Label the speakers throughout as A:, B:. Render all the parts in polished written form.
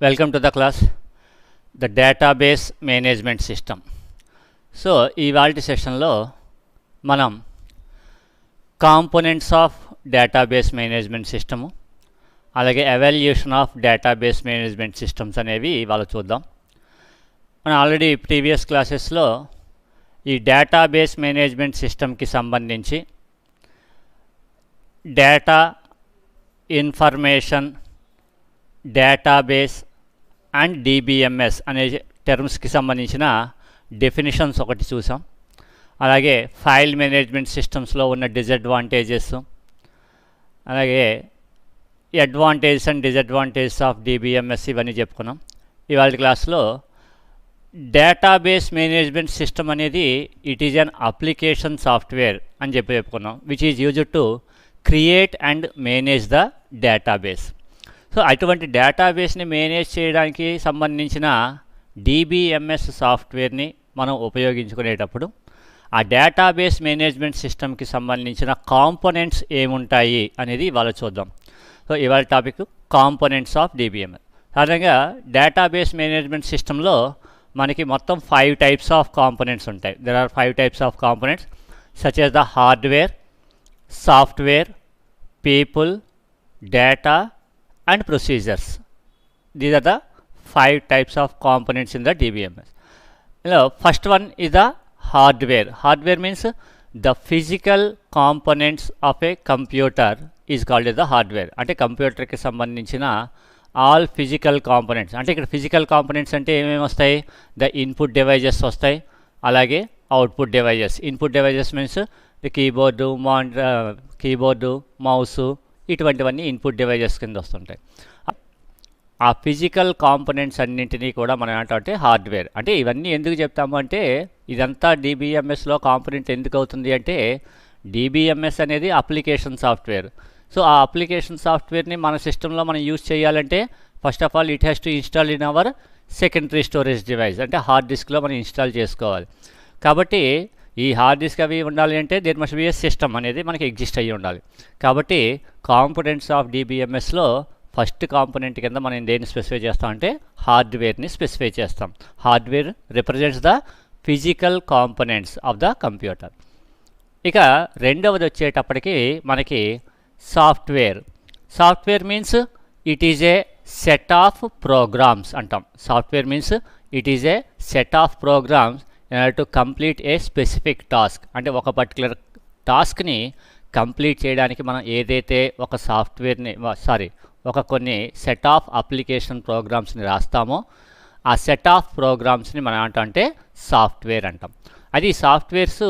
A: Welcome to the class, the database management system. So ఇవాల్టి సెషన్లో మనం components of database management system అలాగే evaluation of database management systems అనేవి ఇవాళ చూద్దాం. మనం ఆల్రెడీ ప్రీవియస్ క్లాసెస్లో ఈ డేటాబేస్ మేనేజ్మెంట్ సిస్టమ్కి సంబంధించి data information database and DBMS అనే టర్మ్స్కి సంబంధించిన డెఫినిషన్స్ ఒకటి చూసాం. అలాగే ఫైల్ మేనేజ్మెంట్ సిస్టమ్స్లో ఉన్న డిసడ్వాంటేజెస్, అలాగే advantages and disadvantages of DBMS ఇవన్నీ చెప్పుకున్నాం. ఇవాళ క్లాస్లో డేటాబేస్ మేనేజ్మెంట్ సిస్టమ్ అనేది it is an application software అని చెప్పుకున్నాం, which is used to create and manage the database. So అటువంటి డేటాబేస్ని మేనేజ్ చేయడానికి సంబంధించిన డిబిఎంఎస్ సాఫ్ట్వేర్ని మనం ఉపయోగించుకునేటప్పుడు ఆ డేటాబేస్ మేనేజ్మెంట్ సిస్టమ్కి సంబంధించిన కాంపోనెంట్స్ ఏముంటాయి అనేది ఇవాళ చూద్దాం. సో ఇవాళ టాపిక్ కాంపోనెంట్స్ ఆఫ్ డిబిఎంఎస్. సాధారణంగా డేటాబేస్ మేనేజ్మెంట్ సిస్టంలో మనకి మొత్తం 5 టైప్స్ ఆఫ్ కాంపోనెంట్స్ ఉంటాయి. There are 5 types of components such as the hardware, software, people, data and procedures. These are the 5 types of components in the DBMS. Now, first one is the hardware. Hardware means the physical components of a computer is called as the hardware. అంటే కంప్యూటర్కి సంబంధించిన all physical components. అంటే ఇక్కడ physical components అంటే ఏమేమి వస్తాయి? The input devices వస్తాయి, అలాగే output devices. Input devices means the keyboard, mouse, ఇటువంటివన్నీ ఇన్పుట్ డివైజెస్ కింద వస్తుంటాయి. ఆ ఫిజికల్ కాంపోనెంట్స్ అన్నింటినీ కూడా మనం ఏంటంటే హార్డ్వేర్. అంటే ఇవన్నీ ఎందుకు చెప్తాము అంటే ఇదంతా డిబిఎంఎస్లో కాంపోనెంట్ ఎందుకు అవుతుంది అంటే డిబిఎంఎస్ అనేది అప్లికేషన్ సాఫ్ట్వేర్. సో ఆ అప్లికేషన్ సాఫ్ట్వేర్ని మన సిస్టంలో మనం యూజ్ చేయాలంటే first of all it has to install in our secondary storage device, అంటే హార్డ్ డిస్క్లో మనం ఇన్స్టాల్ చేసుకోవాలి. కాబట్టి ఈ హార్డ్ డిస్క్ అవి ఉండాలి అంటే there must be a system అనేది మనకి ఎగ్జిస్ట్ అయ్యి ఉండాలి. కాబట్టి కాంపోనెంట్స్ ఆఫ్ డిబిఎంఎస్లో ఫస్ట్ కాంపోనెంట్ కింద మనం దేన్ని స్పెసిఫై చేస్తామంటే హార్డ్వేర్ని స్పెసిఫై చేస్తాం. Hardware represents the physical components of the computer. ఇక రెండవది వచ్చేటప్పటికి మనకి software. Software means it is a set of programs అంటాం. Software means it is a set of programs to complete a specific task. అంటే ఒక particular టాస్క్ని complete చేయడానికి మనం ఏదైతే ఒక సాఫ్ట్వేర్ని కొన్ని సెట్ ఆఫ్ అప్లికేషన్ ప్రోగ్రామ్స్ని రాస్తామో ఆ సెట్ ఆఫ్ ప్రోగ్రామ్స్ని మనం అంటే సాఫ్ట్వేర్ అంటాం. అది సాఫ్ట్వేర్స్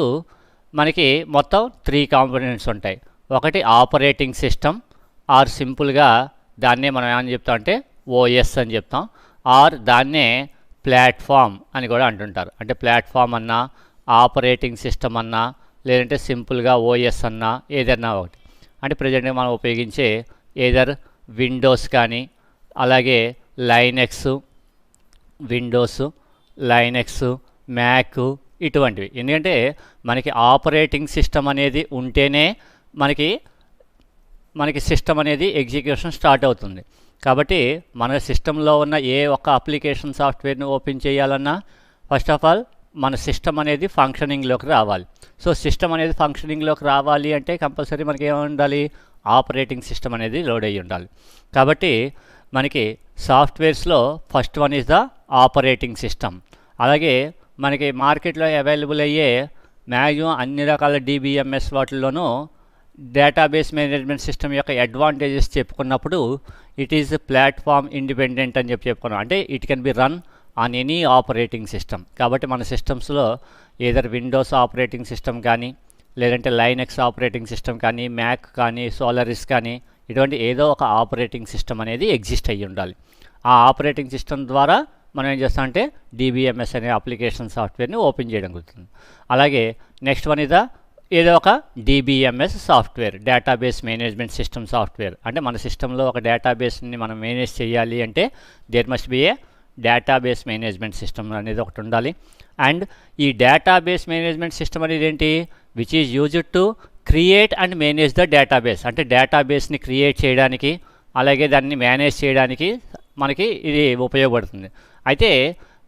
A: మనకి మొత్తం 3 కాంపోనెంట్స్ ఉంటాయి. ఒకటి ఆపరేటింగ్ సిస్టమ్, ఆర్ సింపుల్గా దాన్నే మనం ఏమని చెప్తాం అంటే ఓఎస్ అని చెప్తాం, ఆర్ దాన్నే ప్లాట్ఫామ్ అని కూడా అంటుంటారు. అంటే ప్లాట్ఫామ్ అన్నా, ఆపరేటింగ్ సిస్టమ్ అన్నా, లేదంటే సింపుల్గా ఓఎస్ అన్నా ఏదన్నా ఒకటి. అంటే ప్రజెంట్గా మనం ఉపయోగించే ఏదర్ విండోస్ కానీ, అలాగే విండోస్, లైనెక్స్, మ్యాక్ ఇటువంటివి. ఎందుకంటే మనకి ఆపరేటింగ్ సిస్టమ్ అనేది ఉంటేనే మనకి సిస్టమ్ అనేది ఎగ్జిక్యూషన్ స్టార్ట్ అవుతుంది. కాబట్టి మన సిస్టంలో ఉన్న ఏ ఒక్క అప్లికేషన్ సాఫ్ట్వేర్ని ఓపెన్ చేయాలన్నా ఫస్ట్ ఆఫ్ ఆల్ మన సిస్టమ్ అనేది ఫంక్షనింగ్లోకి రావాలి. సో సిస్టమ్ అనేది ఫంక్షనింగ్లోకి రావాలి అంటే కంపల్సరీ మనకి ఏమి ఉండాలి? ఆపరేటింగ్ సిస్టమ్ అనేది లోడ్ అయ్యి ఉండాలి. కాబట్టి మనకి సాఫ్ట్వేర్స్లో first one is the operating system. అలాగే మనకి మార్కెట్లో అవైలబుల్ అయ్యే మ్యాక్సిమం అన్ని రకాల డిబిఎంఎస్ వాటిల్లోనూ డేటాబేస్ మేనేజ్మెంట్ సిస్టమ్ యొక్క అడ్వాంటేజెస్ చెప్పుకున్నప్పుడు ఇట్ ఈజ్ ప్లాట్ఫామ్ ఇండిపెండెంట్ అని చెప్పుకున్నాం. అంటే it can be run on any operating system. కాబట్టి మన సిస్టమ్స్లో ఏదర్ విండోస్ ఆపరేటింగ్ సిస్టమ్ కానీ, లేదంటే లైనెక్స్ ఆపరేటింగ్ సిస్టమ్ కానీ, మ్యాక్ కానీ, సోలారిస్ కానీ, ఇటువంటి ఏదో ఒక ఆపరేటింగ్ సిస్టమ్ అనేది ఎగ్జిస్ట్ అయ్యి ఉండాలి. ఆ ఆపరేటింగ్ సిస్టమ్ ద్వారా మనం ఏం చేస్తామంటే డిబిఎంఎస్ అనే అప్లికేషన్ సాఫ్ట్వేర్ని ఓపెన్ చేయడం జరుగుతుంది. అలాగే నెక్స్ట్ వన్ ఇదా ఏదో ఒక DBMS software, database management system software. అంటే మన సిస్టంలో ఒక డేటాబేస్ని మనం మేనేజ్ చేయాలి అంటే there must be a database management system అనేది ఒకటి ఉండాలి. అండ్ ఈ డేటాబేస్ మేనేజ్మెంట్ సిస్టమ్ అనేది ఏంటి? Which is used to create and manage the database. అంటే డేటాబేస్ని క్రియేట్ చేయడానికి అలాగే దాన్ని మేనేజ్ చేయడానికి మనకి ఇది ఉపయోగపడుతుంది. అయితే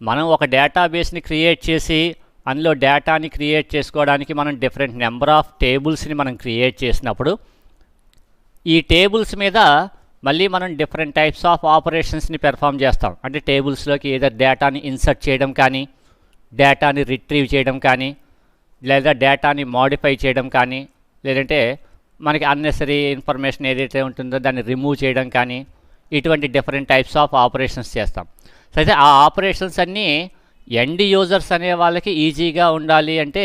A: మనం ఒక డేటాబేస్ని క్రియేట్ చేసి అందులో డేటాని క్రియేట్ చేసుకోవడానికి మనం డిఫరెంట్ నెంబర్ ఆఫ్ టేబుల్స్ని మనం క్రియేట్ చేసినప్పుడు ఈ టేబుల్స్ మీద మళ్ళీ మనం డిఫరెంట్ టైప్స్ ఆఫ్ ఆపరేషన్స్ని పెర్ఫామ్ చేస్తాం. అంటే టేబుల్స్లోకి ఏదో డేటాని ఇన్సర్ట్ చేయడం కానీ, డేటాని రిట్రీవ్ చేయడం కానీ, లేదా డేటాని మోడిఫై చేయడం కానీ, లేదంటే మనకి అన్నెసరీ ఇన్ఫర్మేషన్ ఏదైతే ఉంటుందో దాన్ని రిమూవ్ చేయడం కానీ, ఇటువంటి డిఫరెంట్ టైప్స్ ఆఫ్ ఆపరేషన్స్ చేస్తాం. సో అయితే ఆ ఆపరేషన్స్ అన్నీ ఎండ్ యూజర్స్ అనే వాళ్ళకి ఈజీగా ఉండాలి అంటే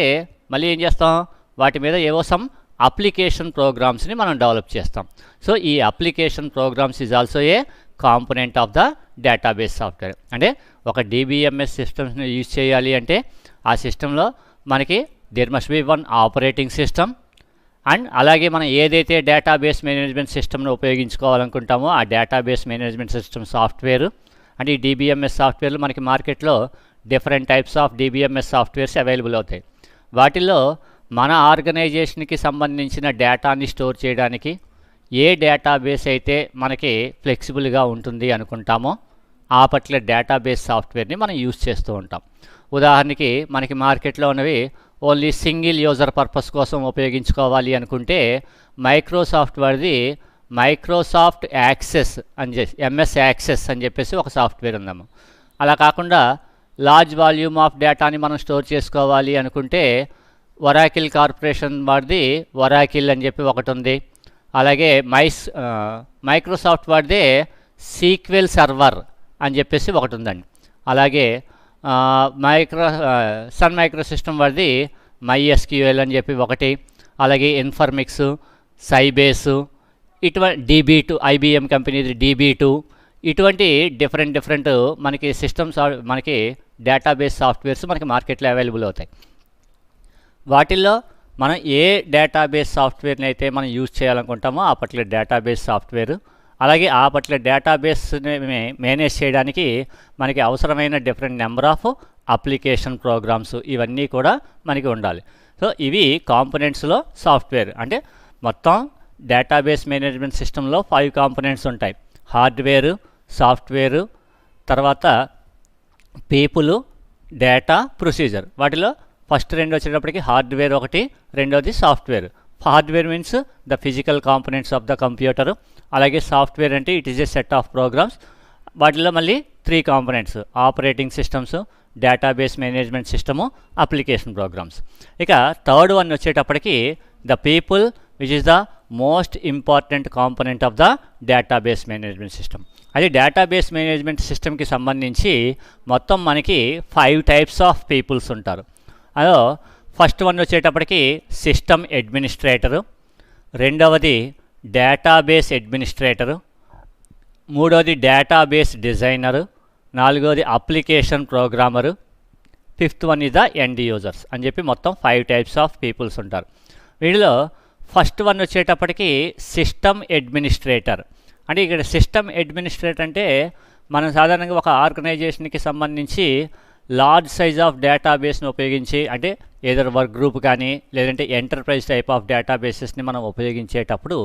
A: మళ్ళీ ఏం చేస్తాం, వాటి మీద ఏవో సమ్ అప్లికేషన్ ప్రోగ్రామ్స్ని మనం డెవలప్ చేస్తాం. సో ఈ application programmes is also a component of the database software. అంటే ఒక డిబిఎంఎస్ సిస్టమ్స్ని యూజ్ చేయాలి అంటే ఆ సిస్టంలో మనకి there must be one operating system, and అలాగే మనం ఏదైతే డేటాబేస్ మేనేజ్మెంట్ సిస్టమ్ను ఉపయోగించుకోవాలనుకుంటామో ఆ డేటాబేస్ మేనేజ్మెంట్ సిస్టమ్ సాఫ్ట్వేర్. అంటే ఈ డిబిఎంఎస్ సాఫ్ట్వేర్లు మనకి మార్కెట్లో different types of DBMS softwares available అవుతాయి. వాటిల్లో మన ఆర్గనైజేషన్కి సంబంధించిన డేటాని స్టోర్ చేయడానికి ఏ డేటాబేస్ అయితే మనకి ఫ్లెక్సిబుల్గా ఉంటుంది అనుకుంటామో ఆ పర్టికులర్ డేటాబేస్ సాఫ్ట్వేర్ని మనం యూజ్ చేస్తూ ఉంటాం. ఉదాహరణకి మనకి మార్కెట్లో ఉన్నవి ఓన్లీ సింగిల్ యూజర్ పర్పస్ కోసం ఉపయోగించుకోవాలి అనుకుంటే మైక్రోసాఫ్ట్ వాడిది మైక్రోసాఫ్ట్ యాక్సెస్ అని చెప్పి ఎంఎస్ యాక్సెస్ అని చెప్పేసి ఒక సాఫ్ట్వేర్ ఉందాము. అలా కాకుండా లార్జ్ వాల్యూమ్ ఆఫ్ డేటాని మనం స్టోర్ చేసుకోవాలి అనుకుంటే ఒరాకిల్ కార్పొరేషన్ వాడిది ఒరాకిల్ అని చెప్పి ఒకటి ఉంది. అలాగే మైక్రోసాఫ్ట్ వాడిదే సీక్వెల్ సర్వర్ అని చెప్పేసి ఒకటి ఉందండి. అలాగే సన్ మైక్రో సిస్టమ్ వాడిది MySQL అని చెప్పి ఒకటి. అలాగే ఇన్ఫర్మిక్స్, సైబేస్, ఇటువంటి DB2 IBM కంపెనీది DB2, ఇటువంటి డిఫరెంట్ మనకి సిస్టమ్స్ మనకి డేటాబేస్ సాఫ్ట్వేర్స్ మనకి మార్కెట్లో అవైలబుల్ అవుతాయి. వాటిల్లో మనం ఏ డేటాబేస్ సాఫ్ట్వేర్ని అయితే మనం యూజ్ చేయాలనుకుంటామో ఆ పర్టికులర్ డేటాబేస్ సాఫ్ట్వేర్, అలాగే ఆ పర్టికులర్ డేటాబేస్ని మేనేజ్ చేయడానికి మనకి అవసరమైన different number of application programmes ఇవన్నీ కూడా మనకి ఉండాలి. సో ఇవి కాంపోనెంట్స్లో సాఫ్ట్వేర్. అంటే మొత్తం డేటాబేస్ మేనేజ్మెంట్ సిస్టంలో 5 కాంపోనెంట్స్ ఉంటాయి: హార్డ్వేరు, సాఫ్ట్వేరు, తర్వాత పీపుల్, డేటా, ప్రొసీజర్. వాటిలో ఫస్ట్ 2 వచ్చేటప్పటికి హార్డ్వేర్ ఒకటి, రెండోది software. Hardware means the physical components of the computer. అలాగే సాఫ్ట్వేర్ అంటే it is a set of programs. వాటిలో మళ్ళీ 3 components: operating systems, database management system, application programs. ఇక థర్డ్ వన్ వచ్చేటప్పటికి the people, which is the most important component of the database management system. అది database management సిస్టమ్కి సంబంధించి మొత్తం మనకి 5 types of peoples ఉంటారు. అదో ఫస్ట్ వన్ వచ్చేటప్పటికి సిస్టమ్ అడ్మినిస్ట్రేటరు, రెండవది డేటాబేస్ అడ్మినిస్ట్రేటరు, మూడవది డేటాబేస్ డిజైనరు, నాలుగవది application programmer, fifth one is the end users అని చెప్పి మొత్తం 5 టైప్స్ ఆఫ్ పీపుల్స్ ఉంటారు. వీటిలో ఫస్ట్ వన్ వచ్చేటప్పటికి సిస్టమ్ అడ్మినిస్ట్రేటర్. అంటే ఇక్కడ సిస్టమ్ అడ్మినిస్ట్రేటర్ అంటే మనం సాధారణంగా ఒక ఆర్గనైజేషన్కి సంబంధించి లార్జ్ సైజ్ ఆఫ్ డేటాబేస్ని ఉపయోగించి, అంటే ఏదైనా వర్క్ గ్రూప్ కానీ లేదంటే ఎంటర్ప్రైజ్ టైప్ ఆఫ్ డేటాబేసెస్ని మనం ఉపయోగించేటప్పుడు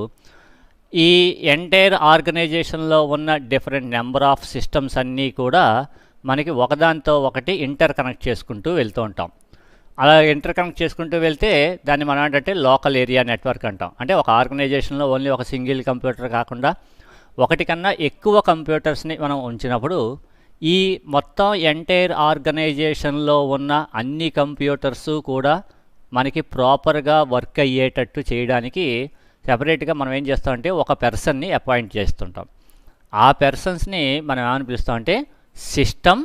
A: ఈ ఎంటైర్ ఆర్గనైజేషన్లో ఉన్న డిఫరెంట్ నెంబర్ ఆఫ్ సిస్టమ్స్ అన్నీ కూడా మనకి ఒకదానితో ఒకటి ఇంటర్ కనెక్ట్ చేసుకుంటూ వెళ్తూ ఉంటాం. అలా ఇంటర్ కనెక్ట్ చేసుకుంటూ వెళ్తే దాన్ని మనం ఏంటంటే లోకల్ ఏరియా నెట్వర్క్ అంటాం. అంటే ఒక ఆర్గనైజేషన్లో ఓన్లీ ఒక సింగిల్ కంప్యూటర్ కాకుండా ఒకటి కన్నా ఎక్కువ కంప్యూటర్స్ని మనం ఉంచినప్పుడు ఈ మొత్తం ఎంటైర్ ఆర్గనైజేషన్లో ఉన్న అన్ని కంప్యూటర్స్ కూడా మనకి ప్రాపర్గా వర్క్ అయ్యేటట్టు చేయడానికి సెపరేట్గా మనం ఏం చేస్తామంటే ఒక పర్సన్ని అపాయింట్ చేస్తుంటాం. ఆ పర్సన్స్ని మనం ఏమని పిలుస్తామంటే సిస్టమ్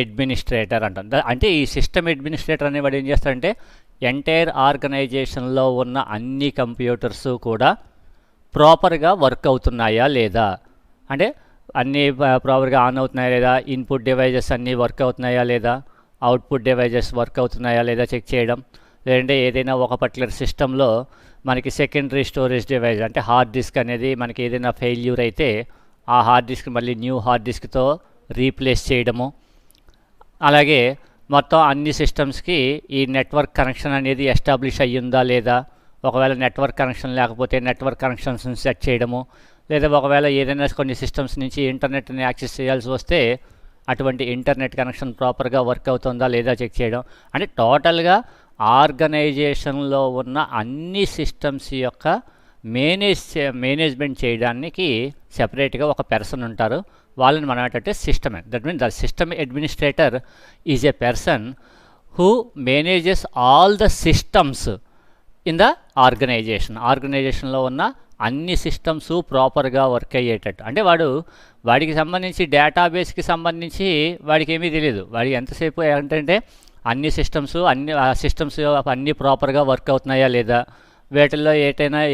A: అడ్మినిస్ట్రేటర్ అంటాం. అంటే ఈ సిస్టమ్ అడ్మినిస్ట్రేటర్ అనేవాడు ఏం చేస్తాడంటే ఎంటైర్ ఆర్గనైజేషన్లో ఉన్న అన్ని కంప్యూటర్స్ కూడా ప్రాపర్గా వర్క్ అవుతున్నాయా లేదా, అంటే అన్నీ ప్రాపర్గా ఆన్ అవుతున్నాయా లేదా, ఇన్పుట్ డివైజెస్ అన్నీ వర్క్ అవుతున్నాయా లేదా, అవుట్పుట్ డివైజెస్ వర్క్ అవుతున్నాయా లేదా చెక్ చేయడం. లేదంటే ఏదైనా ఒక పర్టికులర్ సిస్టంలో మనకి సెకండరీ స్టోరేజ్ డివైస్ అంటే హార్డ్ డిస్క్ అనేది మనకి ఏదైనా ఫెయిల్యూర్ అయితే ఆ హార్డ్ డిస్క్ మళ్ళీ న్యూ హార్డ్ డిస్క్తో రీప్లేస్ చేయడము. అలాగే మొత్తం అన్ని సిస్టమ్స్కి ఈ నెట్వర్క్ కనెక్షన్ అనేది ఎస్టాబ్లిష్ అయ్యిందా లేదా, ఒకవేళ నెట్వర్క్ కనెక్షన్ లేకపోతే నెట్వర్క్ కనెక్షన్స్ సెట్ చేయడము. లేదా ఒకవేళ ఏదైనా కొన్ని సిస్టమ్స్ నుంచి ఇంటర్నెట్ని యాక్సెస్ చేయాల్సి వస్తే అటువంటి ఇంటర్నెట్ కనెక్షన్ ప్రాపర్గా వర్క్ అవుతుందా లేదా చెక్ చేయడం. అంటే టోటల్గా ఆర్గనైజేషన్లో ఉన్న అన్ని సిస్టమ్స్ యొక్క మేనేజ్మెంట్ చేయడానికి సెపరేట్గా ఒక పర్సన్ ఉంటారు. వాళ్ళని మనం ఏంటంటే system, that means the system administrator is a person who manages all the systems in the ఆర్గనైజేషన్లో ఉన్న అన్ని సిస్టమ్స్ ప్రాపర్గా వర్క్ అయ్యేటట్టు. అంటే వాడికి సంబంధించి డేటాబేస్కి సంబంధించి వాడికి ఏమీ తెలియదు. వాడికి ఎంతసేపు ఏంటంటే అన్ని సిస్టమ్స్ అన్నీ ప్రాపర్గా వర్క్ అవుతున్నాయా లేదా, వీటిల్లో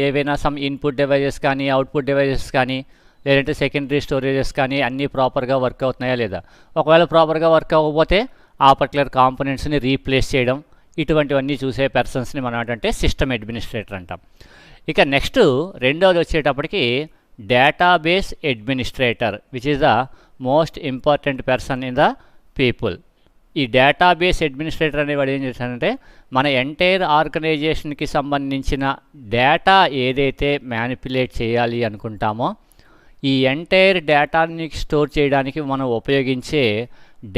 A: ఏవైనా సమ్ ఇన్పుట్ డివైజెస్ కానీ అవుట్పుట్ డివైజెస్ కానీ లేదంటే సెకండరీ స్టోరేజెస్ కానీ అన్నీ ప్రాపర్గా వర్క్ అవుతున్నాయా లేదా. ఒకవేళ ప్రాపర్గా వర్క్ అవ్వకపోతే ఆ పర్టికులర్ కాంపోనెంట్స్ని రీప్లేస్ చేయడం, ఇటువంటివన్నీ చూసే పర్సన్స్ని మనం ఏంటంటే సిస్టమ్ అడ్మినిస్ట్రేటర్ అంటాం. ఇక నెక్స్ట్ రెండోది వచ్చేటప్పటికి database administrator, which is the most important person in the people. ఈ డేటాబేస్ అడ్మినిస్ట్రేటర్ అనేవాడు ఏం చేశాడంటే మన ఎంటైర్ ఆర్గనైజేషన్కి సంబంధించిన డేటా ఏదైతే మ్యానిపులేట్ చేయాలి అనుకుంటామో ఈ ఎంటైర్ డేటాని స్టోర్ చేయడానికి మనం ఉపయోగించే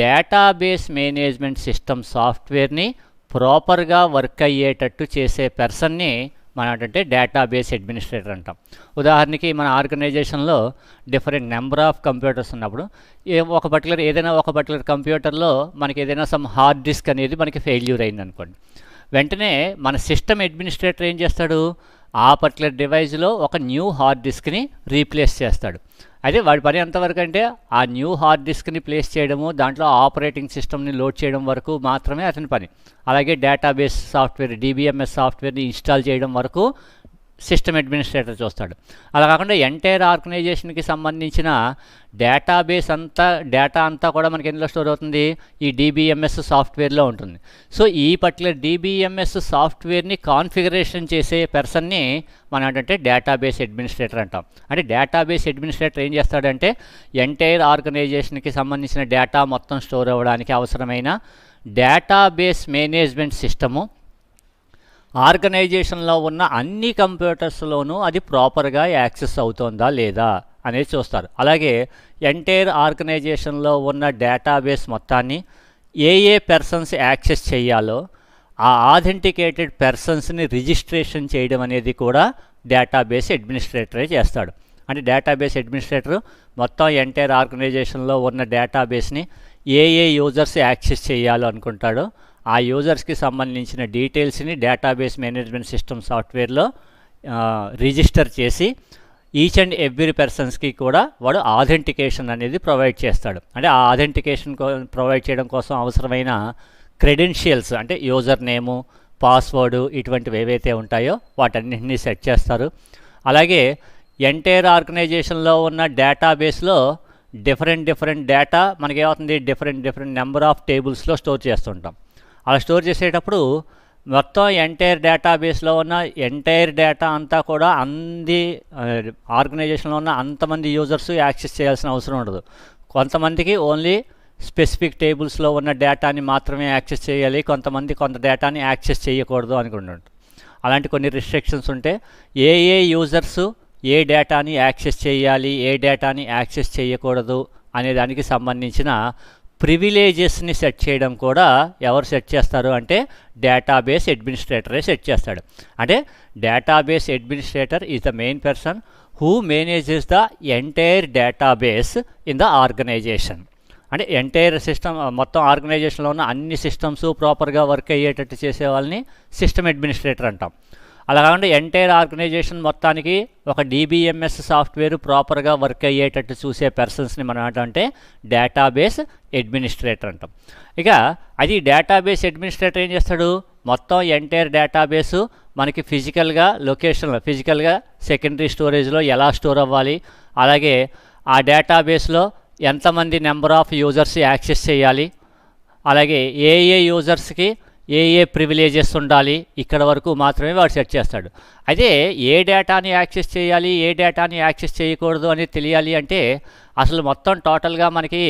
A: డేటాబేస్ మేనేజ్మెంట్ సిస్టమ్ సాఫ్ట్వేర్ని ప్రాపర్గా వర్క్ అయ్యేటట్టు చేసే పర్సన్ని మనం ఏంటంటే డేటాబేస్ అడ్మినిస్ట్రేటర్ అంటాం. ఉదాహరణకి మన ఆర్గనైజేషన్లో డిఫరెంట్ నెంబర్ ఆఫ్ కంప్యూటర్స్ ఉన్నప్పుడు ఏదైనా ఒక పర్టికులర్ కంప్యూటర్లో మనకి ఏదైనా సమ్ హార్డ్ డిస్క్ అనేది మనకి ఫెయిల్యూర్ అయింది అనుకోండి, వెంటనే మన సిస్టమ్ అడ్మినిస్ట్రేటర్ ఏం చేస్తాడు, ఆ పర్టికులర్ డివైస్లో ఒక న్యూ హార్డ్ డిస్క్ని రీప్లేస్ చేస్తాడు. అయితే వాడి పని ఎంతవరకు అంటే ఆ న్యూ హార్డ్ డిస్క్ని ప్లేస్ చేయడము, దాంట్లో ఆపరేటింగ్ సిస్టమ్ని లోడ్ చేయడం వరకు మాత్రమే అతని పని. అలాగే డేటాబేస్ సాఫ్ట్వేర్ DBMS సాఫ్ట్వేర్ని ఇన్స్టాల్ చేయడం వరకు సిస్టమ్ అడ్మినిస్ట్రేటర్ చూస్తాడు. అలా కాకుండా ఎంటైర్ ఆర్గనైజేషన్కి సంబంధించిన డేటా అంతా కూడా మనకి ఎందులో స్టోర్ అవుతుంది, ఈ DBMS సాఫ్ట్వేర్లో ఉంటుంది. సో ఈ పర్టికులర్ DBMS సాఫ్ట్వేర్ని కాన్ఫిగరేషన్ చేసే పర్సన్ని మనం ఏంటంటే డేటాబేస్ అడ్మినిస్ట్రేటర్ అంటాం. అంటే డేటాబేస్ అడ్మినిస్ట్రేటర్ ఏం చేస్తాడంటే ఎంటైర్ ఆర్గనైజేషన్కి సంబంధించిన డేటా మొత్తం స్టోర్ అవ్వడానికి అవసరమైన డేటాబేస్ మేనేజ్మెంట్ సిస్టము ఆర్గనైజేషన్లో ఉన్న అన్ని కంప్యూటర్స్లోనూ అది ప్రాపర్గా యాక్సెస్ అవుతుందా లేదా అనేది చూస్తారు. అలాగే ఎంటైర్ ఆర్గనైజేషన్లో ఉన్న డేటాబేస్ మొత్తాన్ని ఏ పర్సన్స్ యాక్సెస్ చేయాలో ఆ ఆథెంటికేటెడ్ పర్సన్స్ని రిజిస్ట్రేషన్ చేయడం అనేది కూడా డేటాబేస్ అడ్మినిస్ట్రేటరే చేస్తాడు. అంటే డేటాబేస్ అడ్మినిస్ట్రేటర్ మొత్తం ఎంటైర్ ఆర్గనైజేషన్లో ఉన్న డేటాబేస్ని ఏ యూజర్స్ యాక్సెస్ చేయాలో అనుకుంటాడో ఆ యూజర్స్కి సంబంధించిన డీటెయిల్స్ని డేటాబేస్ మేనేజ్మెంట్ సిస్టమ్ సాఫ్ట్వేర్లో రిజిస్టర్ చేసి ఈచ్ అండ్ ఎవ్రీ పర్సన్స్కి కూడా వాడు ఆథెంటికేషన్ అనేది ప్రొవైడ్ చేస్తాడు. అంటే ఆ ఆథెంటికేషన్ ప్రొవైడ్ చేయడం కోసం అవసరమైన క్రెడెన్షియల్స్ అంటే యూజర్ నేము, పాస్వర్డు ఇటువంటివి ఏవైతే ఉంటాయో వాటన్నింటినీ సెట్ చేస్తారు. అలాగే ఎంటైర్ ఆర్గనైజేషన్లో ఉన్న డేటాబేస్లో డిఫరెంట్ డేటా మనకేమవుతుంది, డిఫరెంట్ నెంబర్ ఆఫ్ టేబుల్స్లో స్టోర్ చేస్తుంటాం. అలా స్టోర్ చేసేటప్పుడు మొత్తం ఎంటైర్ డేటాబేస్లో ఉన్న ఎంటైర్ డేటా అంతా కూడా ఆర్గనైజేషన్లో ఉన్న అంతమంది యూజర్స్ యాక్సెస్ చేయాల్సిన అవసరం ఉండదు. కొంతమందికి ఓన్లీ స్పెసిఫిక్ టేబుల్స్లో ఉన్న డేటాని మాత్రమే యాక్సెస్ చేయాలి, కొంత డేటాని యాక్సెస్ చేయకూడదు అనుకుంటుంటారు. అలాంటి కొన్ని రిస్ట్రిక్షన్స్ ఉంటే ఏ యూజర్స్ ఏ డేటాని యాక్సెస్ చేయాలి, ఏ డేటాని యాక్సెస్ చేయకూడదు అనే దానికి సంబంధించిన ప్రివిలేజెస్ని సెట్ చేయడం కూడా ఎవరు సెట్ చేస్తారు అంటే డేటాబేస్ అడ్మినిస్ట్రేటరే సెట్ చేస్తాడు. అంటే database administrator is the main person who manages the entire database in the organisation. అంటే ఎంటైర్ సిస్టమ్ మొత్తం ఆర్గనైజేషన్లో ఉన్న అన్ని సిస్టమ్స్ ప్రాపర్గా వర్క్ అయ్యేటట్టు చేసే వాళ్ళని సిస్టమ్ అడ్మినిస్ట్రేటర్ అంటాం. అలా కాకుండా ఎంటైర్ ఆర్గనైజేషన్ మొత్తానికి ఒక DBMS సాఫ్ట్వేర్ ప్రాపర్గా వర్క్ అయ్యేటట్టు చూసే పర్సన్స్ని మనం ఏంటంటే డేటాబేస్ అడ్మినిస్ట్రేటర్ అంటాం. ఇక అది డేటాబేస్ అడ్మినిస్ట్రేటర్ ఏం చేస్తాడు, మొత్తం ఎంటైర్ డేటాబేసు మనకి ఫిజికల్గా సెకండరీ స్టోరేజ్లో ఎలా స్టోర్ అవ్వాలి, అలాగే ఆ డేటాబేస్లో ఎంతమంది నెంబర్ ఆఫ్ యూజర్స్ యాక్సెస్ చేయాలి, అలాగే ఏ యూజర్స్కి ఏ ప్రివిలేజెస్ ఉండాలి, ఇక్కడ వరకు మాత్రమే వాడు సెట్ చేస్తాడు. అయితే ఏ డేటాని యాక్సెస్ చేయాలి, ఏ డేటాని యాక్సెస్ చేయకూడదు అనేది తెలియాలి అంటే అసలు మొత్తం టోటల్గా మనకి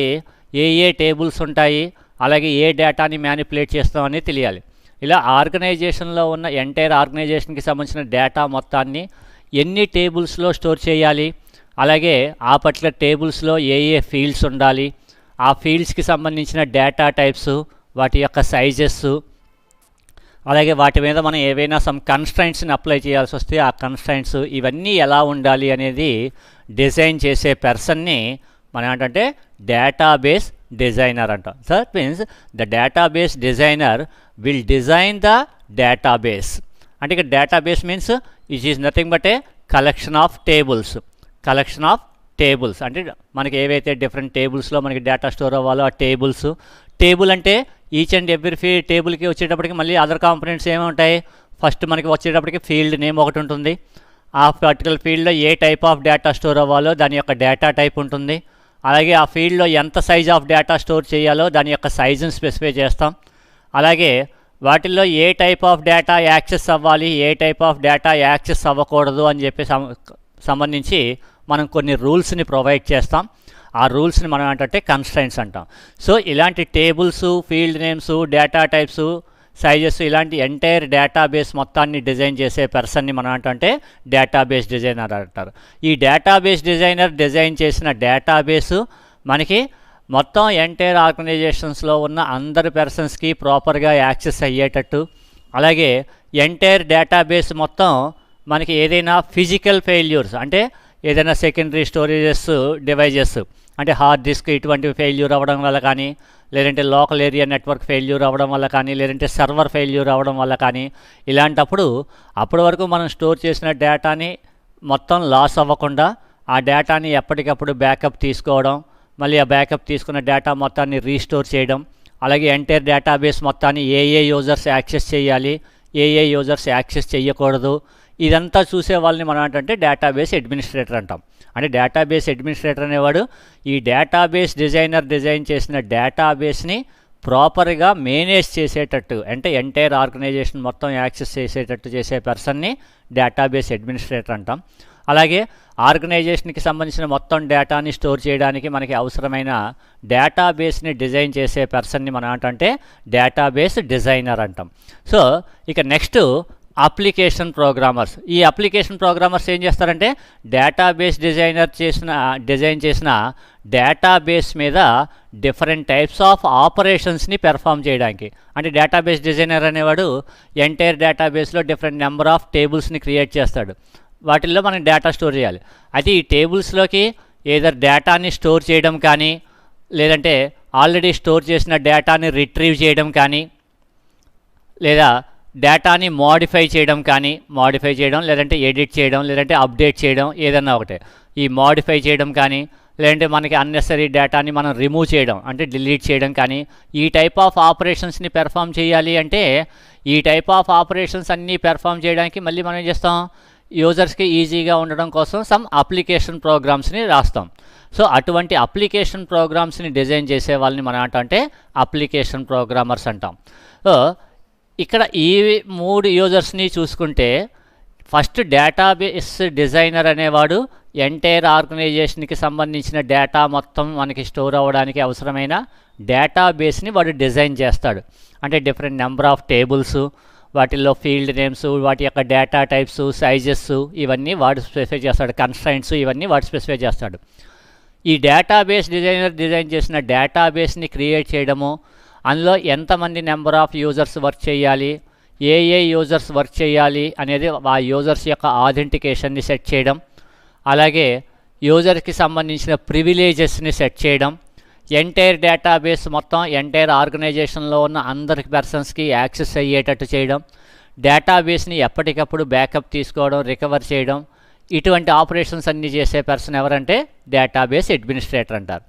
A: ఏ టేబుల్స్ ఉంటాయి, అలాగే ఏ డేటాని మ్యానిపులేట్ చేస్తామని తెలియాలి. ఇలా ఆర్గనైజేషన్లో ఉన్న ఎంటైర్ ఆర్గనైజేషన్కి సంబంధించిన డేటా మొత్తాన్ని ఎన్ని టేబుల్స్లో స్టోర్ చేయాలి, అలాగే ఆ పర్టికులర్ టేబుల్స్లో ఏ ఏ ఫీల్డ్స్ ఉండాలి, ఆ ఫీల్డ్స్కి సంబంధించిన డేటా టైప్స్, వాటి యొక్క సైజెస్, అలాగే వాటి మీద మనం ఏవైనా సమ్ కన్స్ట్రైంట్స్ని అప్లై చేయాల్సి వస్తే ఆ కన్స్ట్రైంట్స్ ఇవన్నీ ఎలా ఉండాలి అనేది డిజైన్ చేసే పర్సన్ని మనం ఏంటంటే డేటాబేస్ డిజైనర్ అంటాం. So that means the database designer will design the database. అంటే ఇక్కడ database means it is nothing but A collection of tables. Collection of tables అంటే మనకి ఏవైతే డిఫరెంట్ టేబుల్స్లో మనకి డేటా స్టోర్ అవ్వాలో ఆ టేబుల్స్. టేబుల్ అంటే ఈచ్ అండ్ ఎవ్రీ టేబుల్కి వచ్చేటప్పటికి మళ్ళీ అదర్ కాంపోనెంట్స్ ఏమి ఉంటాయి. ఫస్ట్ మనకి వచ్చేటప్పటికి ఫీల్డ్ నేమ్ ఒకటి ఉంటుంది. ఆ పర్టికులర్ ఫీల్డ్లో ఏ టైప్ ఆఫ్ డేటా స్టోర్ అవ్వాలో దాని యొక్క డేటా టైప్ ఉంటుంది. అలాగే ఆ ఫీల్డ్లో ఎంత సైజ్ ఆఫ్ డేటా స్టోర్ చేయాలో దాని యొక్క సైజుని స్పెసిఫై చేస్తాం. అలాగే వాటిల్లో ఏ టైప్ ఆఫ్ డేటా యాక్సెస్ అవ్వాలి, ఏ టైప్ ఆఫ్ డేటా యాక్సెస్ అవ్వకూడదు అని చెప్పి సంబంధించి మనం కొన్ని రూల్స్ని ప్రొవైడ్ చేస్తాం. ఆ రూల్స్ని మనం ఏంటంటే కన్స్ట్రైంట్స్ అంటాం. సో ఇలాంటి tables, field names, data types, sizes ఇలాంటి ఎంటైర్ డేటాబేస్ మొత్తాన్ని డిజైన్ చేసే పర్సన్ని మనం ఏంటంటే డేటాబేస్ డిజైనర్ అంటారు. ఈ డేటాబేస్ డిజైనర్ డిజైన్ చేసిన డేటాబేసు మనకి మొత్తం ఎంటైర్ ఆర్గనైజేషన్స్లో ఉన్న అందరి పర్సన్స్కి ప్రాపర్గా యాక్సెస్ అయ్యేటట్టు, అలాగే ఎంటైర్ డేటాబేస్ మొత్తం మనకి ఏదైనా ఫిజికల్ ఫెయిల్యూర్స్ అంటే ఏదైనా సెకండరీ స్టోరేజెస్ డివైజెస్ అంటే హార్డ్ డిస్క్ ఇటువంటివి ఫెయిల్యూర్ అవ్వడం వల్ల కానీ, లేదంటే లోకల్ ఏరియా నెట్వర్క్ ఫెయిల్యూర్ అవ్వడం వల్ల కానీ, లేదంటే సర్వర్ ఫెయిల్యూర్ అవ్వడం వల్ల కానీ, ఇలాంటప్పుడు అప్పటి వరకు మనం స్టోర్ చేసిన డేటాని మొత్తం లాస్ అవ్వకుండా ఆ డేటాని ఎప్పటికప్పుడు బ్యాకప్ తీసుకోవడం, మళ్ళీ ఆ బ్యాకప్ తీసుకున్న డేటా మొత్తాన్ని రీస్టోర్ చేయడం, అలాగే ఎంటైర్ డేటాబేస్ మొత్తాన్ని ఏ యూజర్స్ యాక్సెస్ చేయాలి, ఏ యూజర్స్ యాక్సెస్ చేయకూడదు, ఇదంతా చూసే వాళ్ళని మనం ఏంటంటే డేటాబేస్ అడ్మినిస్ట్రేటర్ అంటాం. అంటే డేటాబేస్ అడ్మినిస్ట్రేటర్ అనేవాడు ఈ డేటాబేస్ డిజైనర్ డిజైన్ చేసిన డేటాబేస్ని ప్రాపర్గా మేనేజ్ చేసేటట్టు, అంటే ఎంటైర్ ఆర్గనైజేషన్ మొత్తం యాక్సెస్ చేసేటట్టు చేసే పర్సన్ని డేటాబేస్ అడ్మినిస్ట్రేటర్ అంటాం. అలాగే ఆర్గనైజేషన్కి సంబంధించిన మొత్తం డేటాని స్టోర్ చేయడానికి మనకి అవసరమైన డేటాబేస్ని డిజైన్ చేసే పర్సన్ని మనం ఏంటంటే డేటాబేస్ డిజైనర్ అంటాం. సో ఇక నెక్స్ట్ అప్లికేషన్ ప్రోగ్రామర్స్. ఈ అప్లికేషన్ ప్రోగ్రామర్స్ ఏం చేస్తారంటే డేటాబేస్ డిజైన్ చేసిన డేటాబేస్ మీద డిఫరెంట్ టైప్స్ ఆఫ్ ఆపరేషన్స్ని పెర్ఫామ్ చేయడానికి. అంటే డేటాబేస్ డిజైనర్ అనేవాడు ఎంటైర్ డేటాబేస్లో డిఫరెంట్ నెంబర్ ఆఫ్ టేబుల్స్ని క్రియేట్ చేస్తాడు. వాటిల్లో మనం డేటా స్టోర్ చేయాలి. అయితే ఈ టేబుల్స్లోకి ఏదర్ డేటాని స్టోర్ చేయడం కానీ, లేదంటే ఆల్రెడీ స్టోర్ చేసిన డేటాని రిట్రీవ్ చేయడం కానీ, లేదా డేటాని మోడిఫై చేయడం లేదంటే ఎడిట్ చేయడం, లేదంటే అప్డేట్ చేయడం, ఏదన్నా ఒకటే. ఈ మోడిఫై చేయడం కానీ, లేదంటే మనకి అన్నెసరీ డేటాని మనం రిమూవ్ చేయడం అంటే డిలీట్ చేయడం కానీ, ఈ టైప్ ఆఫ్ ఆపరేషన్స్ని పెర్ఫామ్ చేయాలి. అంటే ఈ టైప్ ఆఫ్ ఆపరేషన్స్ అన్నీ పెర్ఫామ్ చేయడానికి మళ్ళీ మనం ఏం చేస్తాం, యూజర్స్కి ఈజీగా ఉండడం కోసం సమ్ అప్లికేషన్ ప్రోగ్రామ్స్ని రాస్తాం. సో అటువంటి అప్లికేషన్ ప్రోగ్రామ్స్ని డిజైన్ చేసే వాళ్ళని మనం అంటే అప్లికేషన్ ప్రోగ్రామర్స్ అంటాం. సో ఇక్కడ ఈ 3 యూజర్స్ని చూసుకుంటే ఫస్ట్ డేటాబేస్ డిజైనర్ అనేవాడు ఎంటైర్ ఆర్గనైజేషన్కి సంబంధించిన డేటా మొత్తం మనకి స్టోర్ అవ్వడానికి అవసరమైన డేటాబేస్ని వాడు డిజైన్ చేస్తాడు. అంటే డిఫరెంట్ నెంబర్ ఆఫ్ టేబుల్స్, వాటిల్లో ఫీల్డ్ నేమ్స్, వాటి యొక్క డేటా టైప్స్, సైజెస్ ఇవన్నీ వాడు స్పెసిఫై చేస్తాడు. కన్స్ట్రైంట్స్ ఇవన్నీ వాడు స్పెసిఫై చేస్తాడు. ఈ డేటాబేస్ డిజైనర్ డిజైన్ చేసిన డేటాబేస్ని క్రియేట్ చేయడము, అందులో ఎంతమంది నెంబర్ ఆఫ్ యూజర్స్ వర్క్ చేయాలి, ఏ యూజర్స్ వర్క్ చేయాలి అనేది ఆ యూజర్స్ యొక్క ఆథెంటికేషన్ని సెట్ చేయడం, అలాగే యూజర్కి సంబంధించిన ప్రివిలేజెస్ని సెట్ చేయడం, ఎంటైర్ డేటాబేస్ మొత్తం ఎంటైర్ ఆర్గనైజేషన్లో ఉన్న అందరి పర్సన్స్కి యాక్సెస్ అయ్యేటట్టు చేయడం, డేటాబేస్ని ఎప్పటికప్పుడు బ్యాకప్ తీసుకోవడం, రికవర్ చేయడం, ఇటువంటి ఆపరేషన్స్ అన్నీ చేసే పర్సన్ ఎవరంటే డేటాబేస్ అడ్మినిస్ట్రేటర్ అంటారు.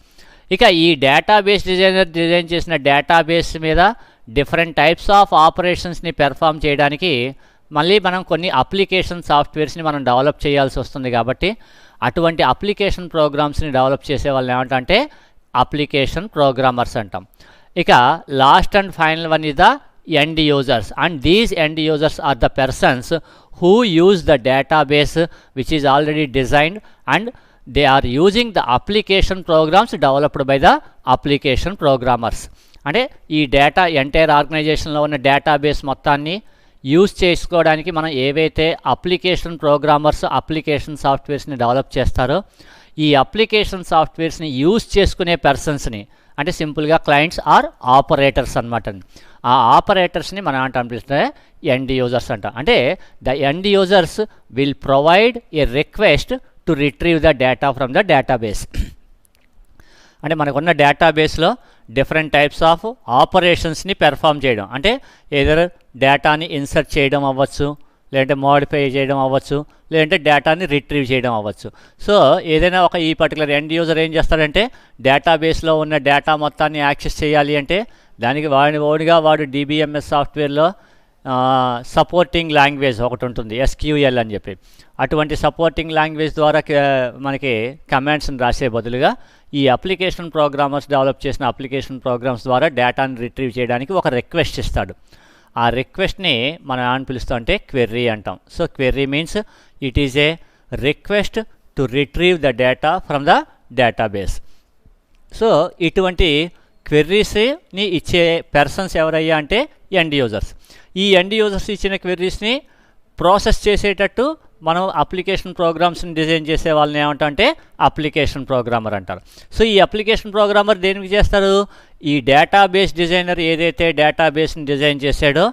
A: ఇక ఈ డేటాబేస్ డిజైనర్ డిజైన్ చేసిన డేటాబేస్ మీద డిఫరెంట్ టైప్స్ ఆఫ్ ఆపరేషన్స్ని పెర్ఫామ్ చేయడానికి మళ్ళీ మనం కొన్ని అప్లికేషన్ సాఫ్ట్వేర్స్ని మనం డెవలప్ చేయాల్సి వస్తుంది. కాబట్టి అటువంటి అప్లికేషన్ ప్రోగ్రామ్స్ని డెవలప్ చేసే వాళ్ళు ఏమంటే అప్లికేషన్ ప్రోగ్రామర్స్ అంటాం. ఇక last and final one is the end users, and these end users are the persons who use the database which is already designed, and they are using the application programs developed by the application programmers. అంటే ఈ data entire ఆర్గనైజేషన్లో ఉన్న database మొత్తాన్ని use చేసుకోవడానికి మనం ఏవైతే application programmers application సాఫ్ట్వేర్స్ని develop చేస్తారో ఈ అప్లికేషన్ సాఫ్ట్వేర్స్ని యూజ్ చేసుకునే పర్సన్స్ని అంటే సింపుల్గా క్లయింట్స్ ఆర్ ఆపరేటర్స్ అనమాట. ఆ ఆపరేటర్స్ని మనం అంటే ఎండ్ యూజర్స్ అంట. అంటే the end users will provide a request to retrieve the data from the database. అంటే మనకున్న డేటాబేస్లో డిఫరెంట్ టైప్స్ ఆఫ్ ఆపరేషన్స్ని పెర్ఫామ్ చేయడం, అంటే ఏదర్ డేటాని ఇన్సర్ట్ చేయడం అవ్వచ్చు, లేదంటే మోడిఫై చేయడం అవ్వచ్చు, లేదంటే డేటాని రిట్రీవ్ చేయడం అవ్వచ్చు. సో ఏదైనా ఒక ఈ పర్టికులర్ ఎండ్ యూజర్ ఏం చేస్తాడంటే డేటాబేస్లో ఉన్న డేటా మొత్తాన్ని యాక్సెస్ చేయాలి అంటే దానికి ఓడిగా వాడు DBMS సాఫ్ట్వేర్లో సపోర్టింగ్ లాంగ్వేజ్ ఒకటి ఉంటుంది, SQL అని చెప్పి. అటువంటి సపోర్టింగ్ లాంగ్వేజ్ ద్వారా మనకి కమాండ్స్ని రాసే బదులుగా ఈ అప్లికేషన్ ప్రోగ్రామర్స్ డెవలప్ చేసిన అప్లికేషన్ ప్రోగ్రామ్స్ ద్వారా డేటాని రిట్రీవ్ చేయడానికి ఒక రిక్వెస్ట్ ఇస్తాడు. ఆ రిక్వెస్ట్ని మనం అని పిలుస్తాం అంటే క్వెర్రీ అంటాం. So query means it is A request to retrieve the data from the database. So ఇటువంటి క్వెర్రీస్ని ఇచ్చే పర్సన్స్ ఎవరయ్యా అంటే ఎండ్ యూజర్స్. ఈ ఎండ్ యూజర్స్ ఇచ్చిన క్వెర్రీస్ని ప్రాసెస్ చేసేటట్టు మనం అప్లికేషన్ ప్రోగ్రామ్స్ని డిజైన్ చేసే వాళ్ళని ఏమంటే అప్లికేషన్ ప్రోగ్రామర్ అంటారు. సో ఈ అప్లికేషన్ ప్రోగ్రామర్ దేనికి చేస్తారు? ఈ డేటాబేస్ డిజైనర్ ఏదైతే డేటాబేస్ని డిజైన్ చేశాడో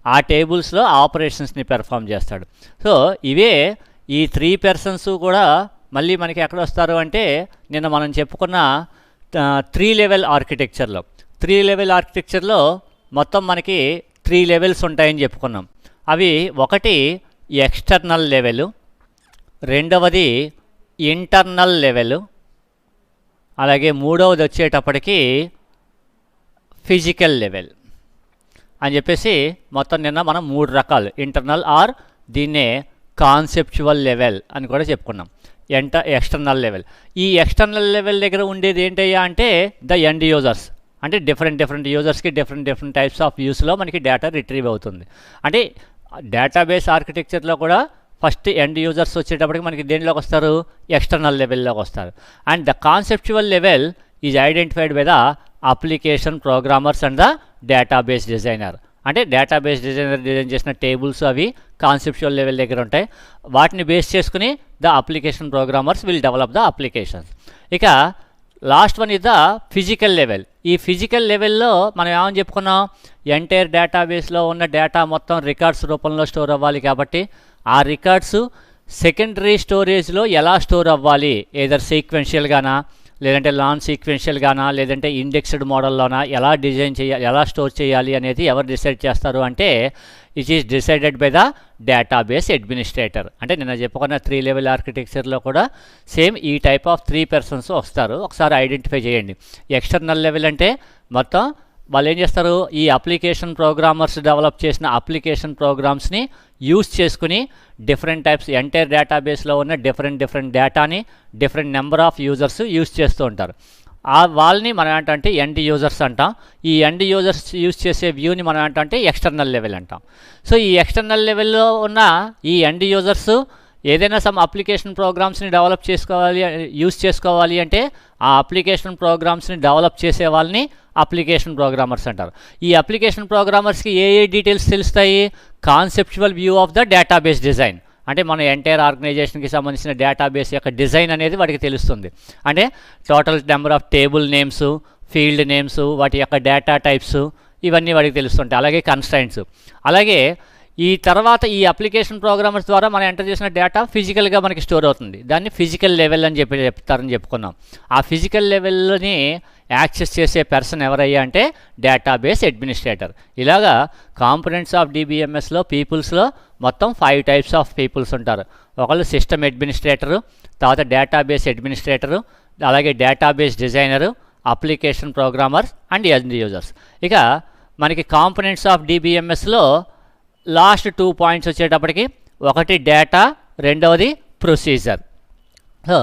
A: ఆ టేబుల్స్లో ఆపరేషన్స్ని పెర్ఫామ్ చేస్తాడు. సో ఇవే ఈ 3 పర్సన్స్ కూడా మళ్ళీ మనకి ఎక్కడ వస్తారు అంటే నిన్న మనం చెప్పుకున్న 3 లెవెల్ ఆర్కిటెక్చర్లో 3 లెవెల్ ఆర్కిటెక్చర్లో మొత్తం మనకి 3 లెవెల్స్ ఉంటాయని చెప్పుకున్నాం. అవి ఒకటి ఎక్స్టర్నల్ లెవెలు, రెండవది ఇంటర్నల్ లెవెలు, అలాగే మూడవది వచ్చేటప్పటికి ఫిజికల్ లెవెల్ అని చెప్పేసి మొత్తం నిన్న మనం 3 రకాలు ఇంటర్నల్ ఆర్ దీన్నే కాన్సెప్చువల్ లెవెల్ అని కూడా చెప్పుకున్నాం. External level. ఈ ఎక్స్టర్నల్ లెవెల్ దగ్గర ఉండేది ఏంటయ్యా అంటే ద ఎండ్ యూజర్స్. అంటే డిఫరెంట్ యూజర్స్కి డిఫరెంట్ టైప్స్ ఆఫ్ వ్యూస్లో మనకి డేటా రిట్రీవ్ అవుతుంది. అంటే డేటాబేస్ ఆర్కిటెక్చర్లో కూడా ఫస్ట్ ఎండ్ యూజర్స్ వచ్చేటప్పటికి మనకి దేనిలోకి వస్తారు? ఎక్స్టర్నల్ లెవెల్లోకి వస్తారు. And the conceptual level is identified by the application programmers and the database designer. అంటే డేటాబేస్ డిజైనర్ డిజైన్ చేసిన టేబుల్స్ అవి కాన్సెప్చువల్ లెవెల్ దగ్గర ఉంటాయి. వాటిని బేస్ చేసుకుని the application programmers will develop the applications. ఇక last one is the physical level. ఈ physical లెవెల్లో మనం ఏమని చెప్పుకున్నాం? ఎంటైర్ డేటాబేస్లో ఉన్న డేటా మొత్తం రికార్డ్స్ రూపంలో స్టోర్ అవ్వాలి కాబట్టి ఆ రికార్డ్స్ సెకండరీ స్టోరేజ్లో ఎలా స్టోర్ అవ్వాలి, ఏదర్ సీక్వెన్షియల్గానా లేదంటే నాన్ సీక్వెన్షియల్గానా లేదంటే ఇండెక్స్డ్ మోడల్లోనా ఎలా డిజైన్ చేయాలి, ఎలా స్టోర్ చేయాలి అనేది ఎవరు డిసైడ్ చేస్తారు అంటే it is decided by the database administrator. అంటే నిన్న చెప్పుకున్న 3 లెవెల్ ఆర్కిటెక్చర్లో కూడా సేమ్ ఈ టైప్ ఆఫ్ 3 పర్సన్స్ వస్తారు. ఒకసారి ఐడెంటిఫై చేయండి. ఎక్స్టర్నల్ లెవెల్ అంటే మొత్తం వాళ్ళు ఏం చేస్తారు? ఈ అప్లికేషన్ ప్రోగ్రామర్స్ డెవలప్ చేసిన అప్లికేషన్ ప్రోగ్రామ్స్ని యూజ్ చేసుకుని డిఫరెంట్ టైప్స్ ఎంటైర్ డేటాబేస్లో ఉన్న డిఫరెంట్ డేటాని different number of users use చేస్తూ ఉంటారు. వాళ్ళని మనం ఏంటంటే ఎండ్ యూజర్స్ అంటాం. ఈ ఎండ్ యూజర్స్ యూజ్ చేసే వ్యూని మనం ఏంటంటే ఎక్స్టర్నల్ లెవెల్ అంటాం. సో ఈ ఎక్స్టర్నల్ లెవెల్లో ఉన్న ఈ ఎండ్ యూజర్స్ ఏదైనా సమ్ అప్లికేషన్ ప్రోగ్రామ్స్ని డెవలప్ చేసుకోవాలి, యూజ్ చేసుకోవాలి అంటే ఆ అప్లికేషన్ ప్రోగ్రామ్స్ని డెవలప్ చేసే వాళ్ళని అప్లికేషన్ ప్రోగ్రామర్స్ అంటారు. ఈ అప్లికేషన్ ప్రోగ్రామర్స్కి ఏ డీటెయిల్స్ తెలుస్తాయి? Conceptual view of the database design. అంటే మన ఎంటైర్ ఆర్గనైజేషన్కి సంబంధించిన డేటాబేస్ యొక్క డిజైన్ అనేది వాటికి తెలుస్తుంది. అంటే total number of table names, field names, వాటి యొక్క డేటా టైప్స్ ఇవన్నీ వాటికి తెలుస్తుంటాయి. అలాగే కన్స్ట్రైంట్స్. అలాగే ఈ తర్వాత ఈ అప్లికేషన్ ప్రోగ్రామర్స్ ద్వారా మనం ఎంటర్ చేసిన డేటా ఫిజికల్గా మనకి స్టోర్ అవుతుంది. దాన్ని ఫిజికల్ లెవెల్ అని చెప్తారని చెప్పుకున్నాం. ఆ ఫిజికల్ లెవెల్ని యాక్సెస్ చేసే పర్సన్ ఎవరయ్యా అంటే డేటాబేస్ అడ్మినిస్ట్రేటర్. ఇలాగా కాంపోనెంట్స్ ఆఫ్ DBMSలో పీపుల్స్లో మొత్తం 5 టైప్స్ ఆఫ్ పీపుల్స్ ఉంటారు. ఒకళ్ళు సిస్టమ్ అడ్మినిస్ట్రేటరు, తర్వాత డేటాబేస్ అడ్మినిస్ట్రేటరు, అలాగే database designer, application programmer and end users. ఇక మనకి కాంపోనెంట్స్ ఆఫ్ DBMSలో లాస్ట్ 2 పాయింట్స్ వచ్చేటప్పటికి ఒకటి డేటా, రెండవది procedure. So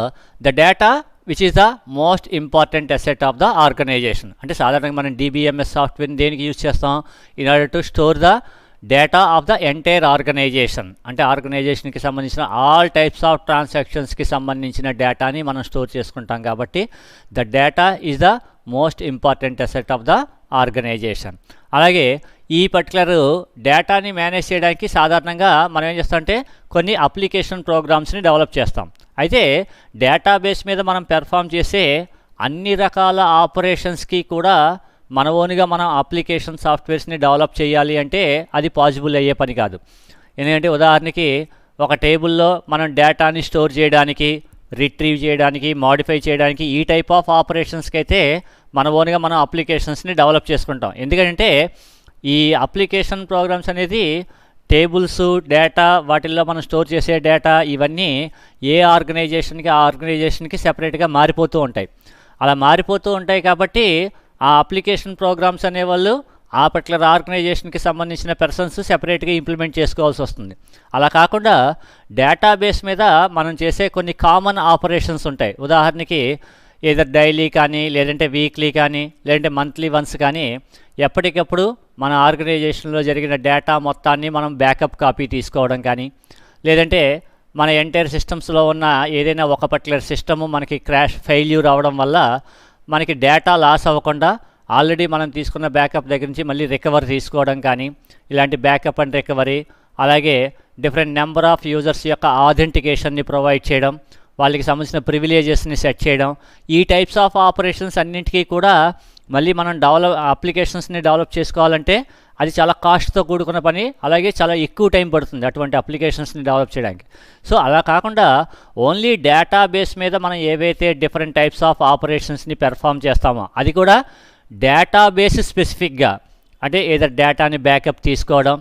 A: the data which is the most important asset of the organisation. అంటే సాధారణంగా మనం DBMS సాఫ్ట్వేర్ని దేనికి యూజ్ చేస్తాం? In order to store the data of the entire organisation. అంటే ఆర్గనైజేషన్కి సంబంధించిన ఆల్ టైప్స్ ఆఫ్ ట్రాన్సాక్షన్స్కి సంబంధించిన డేటాని మనం స్టోర్ చేసుకుంటాం కాబట్టి the data is the most important asset of the organisation. అలాగే ఈ పర్టికులర్ డేటాని మేనేజ్ చేయడానికి సాధారణంగా మనం ఏం చేస్తామంటే కొన్ని అప్లికేషన్ ప్రోగ్రామ్స్ని డెవలప్ చేస్తాం. అయితే డేటాబేస్ మీద మనం పెర్ఫామ్ చేసే అన్ని రకాల ఆపరేషన్స్కి కూడా మన ఓన్గా మనం అప్లికేషన్ సాఫ్ట్వేర్స్ని డెవలప్ చేయాలి అంటే అది పాసిబుల్ అయ్యే పని కాదు. ఎందుకంటే ఉదాహరణకి ఒక టేబుల్లో మనం డేటాని స్టోర్ చేయడానికి, రిట్రీవ్ చేయడానికి, మాడిఫై చేయడానికి ఈ టైప్ ఆఫ్ ఆపరేషన్స్కి అయితే మన ఓన్గా మనం అప్లికేషన్స్ని డెవలప్ చేసుకుంటాం. ఎందుకంటే ఈ అప్లికేషన్ ప్రోగ్రామ్స్ అనేది టేబుల్స్, డేటా, వాటిల్లో మనం స్టోర్ చేసే డేటా ఇవన్నీ ఏ ఆర్గనైజేషన్కి ఆ ఆర్గనైజేషన్కి సెపరేట్గా మారిపోతూ ఉంటాయి. అలా మారిపోతూ ఉంటాయి కాబట్టి ఆ అప్లికేషన్ ప్రోగ్రామ్స్ అనేవాళ్ళు ఆ పర్టికులర్ ఆర్గనైజేషన్కి సంబంధించిన పర్సన్స్ సెపరేట్గా ఇంప్లిమెంట్ చేసుకోవాల్సి వస్తుంది. అలా కాకుండా డేటాబేస్ మీద మనం చేసే కొన్ని కామన్ ఆపరేషన్స్ ఉంటాయి. ఉదాహరణకి ఏదో డైలీ కానీ, లేదంటే వీక్లీ కానీ, లేదంటే మంత్లీ వన్స్ కానీ ఎప్పటికప్పుడు మన ఆర్గనైజేషన్లో జరిగిన డేటా మొత్తాన్ని మనం బ్యాకప్ కాపీ తీసుకోవడం కానీ, లేదంటే మన ఎంటైర్ సిస్టమ్స్లో ఉన్న ఏదైనా ఒక పర్టికులర్ సిస్టము మనకి క్రాష్ ఫెయిల్యూర్ అవ్వడం వల్ల మనకి డేటా లాస్ అవ్వకుండా ఆల్రెడీ మనం తీసుకున్న బ్యాకప్ దగ్గర నుంచి మళ్ళీ రికవర్ తీసుకోవడం కానీ, ఇలాంటి బ్యాకప్ అండ్ రికవరీ, అలాగే డిఫరెంట్ నెంబర్ ఆఫ్ యూజర్స్ యొక్క ఆథెంటికేషన్ని ప్రొవైడ్ చేయడం, వాళ్ళకి సంబంధించిన ప్రివిలేజెస్ని సెట్ చేయడం, ఈ టైప్స్ ఆఫ్ ఆపరేషన్స్ అన్నింటికీ కూడా మళ్ళీ మనం అప్లికేషన్స్ని డెవలప్ చేసుకోవాలంటే అది చాలా కాస్ట్తో కూడుకున్న పని, అలాగే చాలా ఎక్కువ టైం పడుతుంది అటువంటి అప్లికేషన్స్ని డెవలప్ చేయడానికి. సో అలా కాకుండా ఓన్లీ డేటాబేస్ మీద మనం ఏవైతే డిఫరెంట్ టైప్స్ ఆఫ్ ఆపరేషన్స్ని పెర్ఫామ్ చేస్తామో అది కూడా డేటాబేస్ స్పెసిఫిక్గా, అంటే ఏదో డేటాని బ్యాకప్ తీసుకోవడం,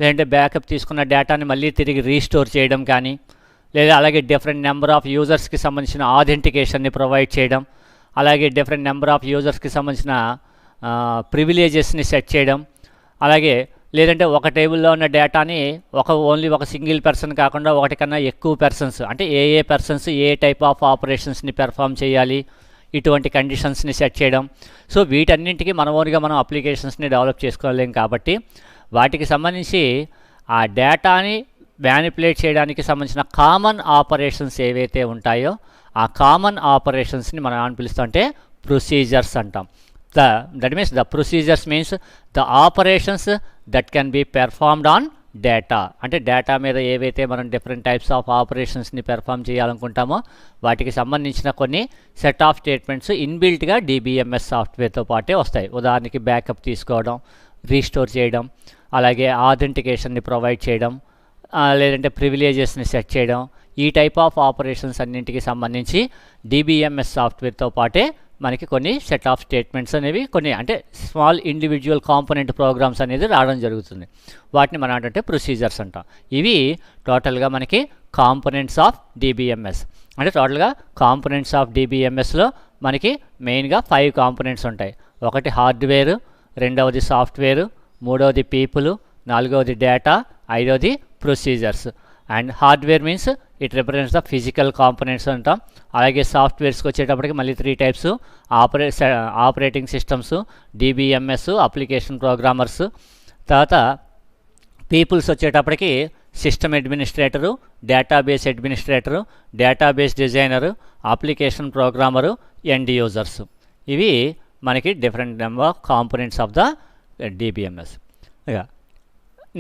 A: లేదంటే బ్యాకప్ తీసుకున్న డేటాని మళ్ళీ తిరిగి రీస్టోర్ చేయడం కానీ, లేదా అలాగే డిఫరెంట్ నెంబర్ ఆఫ్ యూజర్స్కి సంబంధించిన ఆథెంటికేషన్ని ప్రొవైడ్ చేయడం, అలాగే డిఫరెంట్ నెంబర్ ఆఫ్ యూజర్స్కి సంబంధించిన ప్రివిలేజెస్ని సెట్ చేయడం, అలాగే లేదంటే ఒక టేబుల్లో ఉన్న డేటాని ఓన్లీ ఒక సింగిల్ పర్సన్ కాకుండా ఒకటి కన్నా ఎక్కువ పర్సన్స్, అంటే ఏ పర్సన్స్ ఏ టైప్ ఆఫ్ ఆపరేషన్స్ని పెర్ఫామ్ చేయాలి, ఇటువంటి కండిషన్స్ని సెట్ చేయడం. సో వీటన్నింటికి మన ఓన్గా మనం అప్లికేషన్స్ని డెవలప్ చేసుకోలేం కాబట్టి వాటికి సంబంధించి ఆ డేటాని మ్యానిపులేట్ చేయడానికి సంబంధించిన కామన్ ఆపరేషన్స్ ఏవైతే ఉంటాయో ఆ కామన్ ఆపరేషన్స్ని మనం ఏమని పిలుస్తాం అంటే ప్రొసీజర్స్ అంటాం. That means the procedures means the operations that can be performed on data. అంటే డేటా మీద ఏవైతే మనం డిఫరెంట్ టైప్స్ ఆఫ్ ఆపరేషన్స్ని పెర్ఫామ్ చేయాలనుకుంటామో వాటికి సంబంధించిన కొన్ని సెట్ ఆఫ్ స్టేట్మెంట్స్ ఇన్బిల్ట్గా DBMS సాఫ్ట్వేర్తో పాటే వస్తాయి. ఉదాహరణకి బ్యాకప్ తీసుకోవడం, రీస్టోర్ చేయడం, అలాగే ఆథెంటికేషన్ని ప్రొవైడ్ చేయడం, లేదంటే ప్రివిలేజెస్ని సెట్ చేయడం, ఈ టైప్ ఆఫ్ ఆపరేషన్స్ అన్నింటికి సంబంధించి DBMS సాఫ్ట్వేర్తో పాటే మనకి కొన్ని సెట్ ఆఫ్ స్టేట్మెంట్స్ అనేవి కొన్ని అంటే స్మాల్ ఇండివిజువల్ కాంపోనెంట్ ప్రోగ్రామ్స్ అనేది రావడం జరుగుతుంది. వాటిని మనం అంటే ప్రొసీజర్స్ అంటాం. ఇవి టోటల్గా మనకి కాంపోనెంట్స్ ఆఫ్ DBMS. అంటే టోటల్గా కాంపోనెంట్స్ ఆఫ్ DBMSలో మనకి మెయిన్గా 5 కాంపోనెంట్స్ ఉంటాయి. ఒకటి హార్డ్వేరు, రెండవది సాఫ్ట్వేరు, మూడవది పీపుల్, నాలుగవది డేటా, ఐదవది procedures. And hardware means it represents the physical components అంటాం. అలాగే సాఫ్ట్వేర్స్కి వచ్చేటప్పటికి మళ్ళీ 3 types: operating systems, DBMS, application programmers. తర్వాత పీపుల్స్ వచ్చేటప్పటికి system administrator, database administrator, database designer, application programmer, end users. ఇవి మనకి different number of components of the DBMS.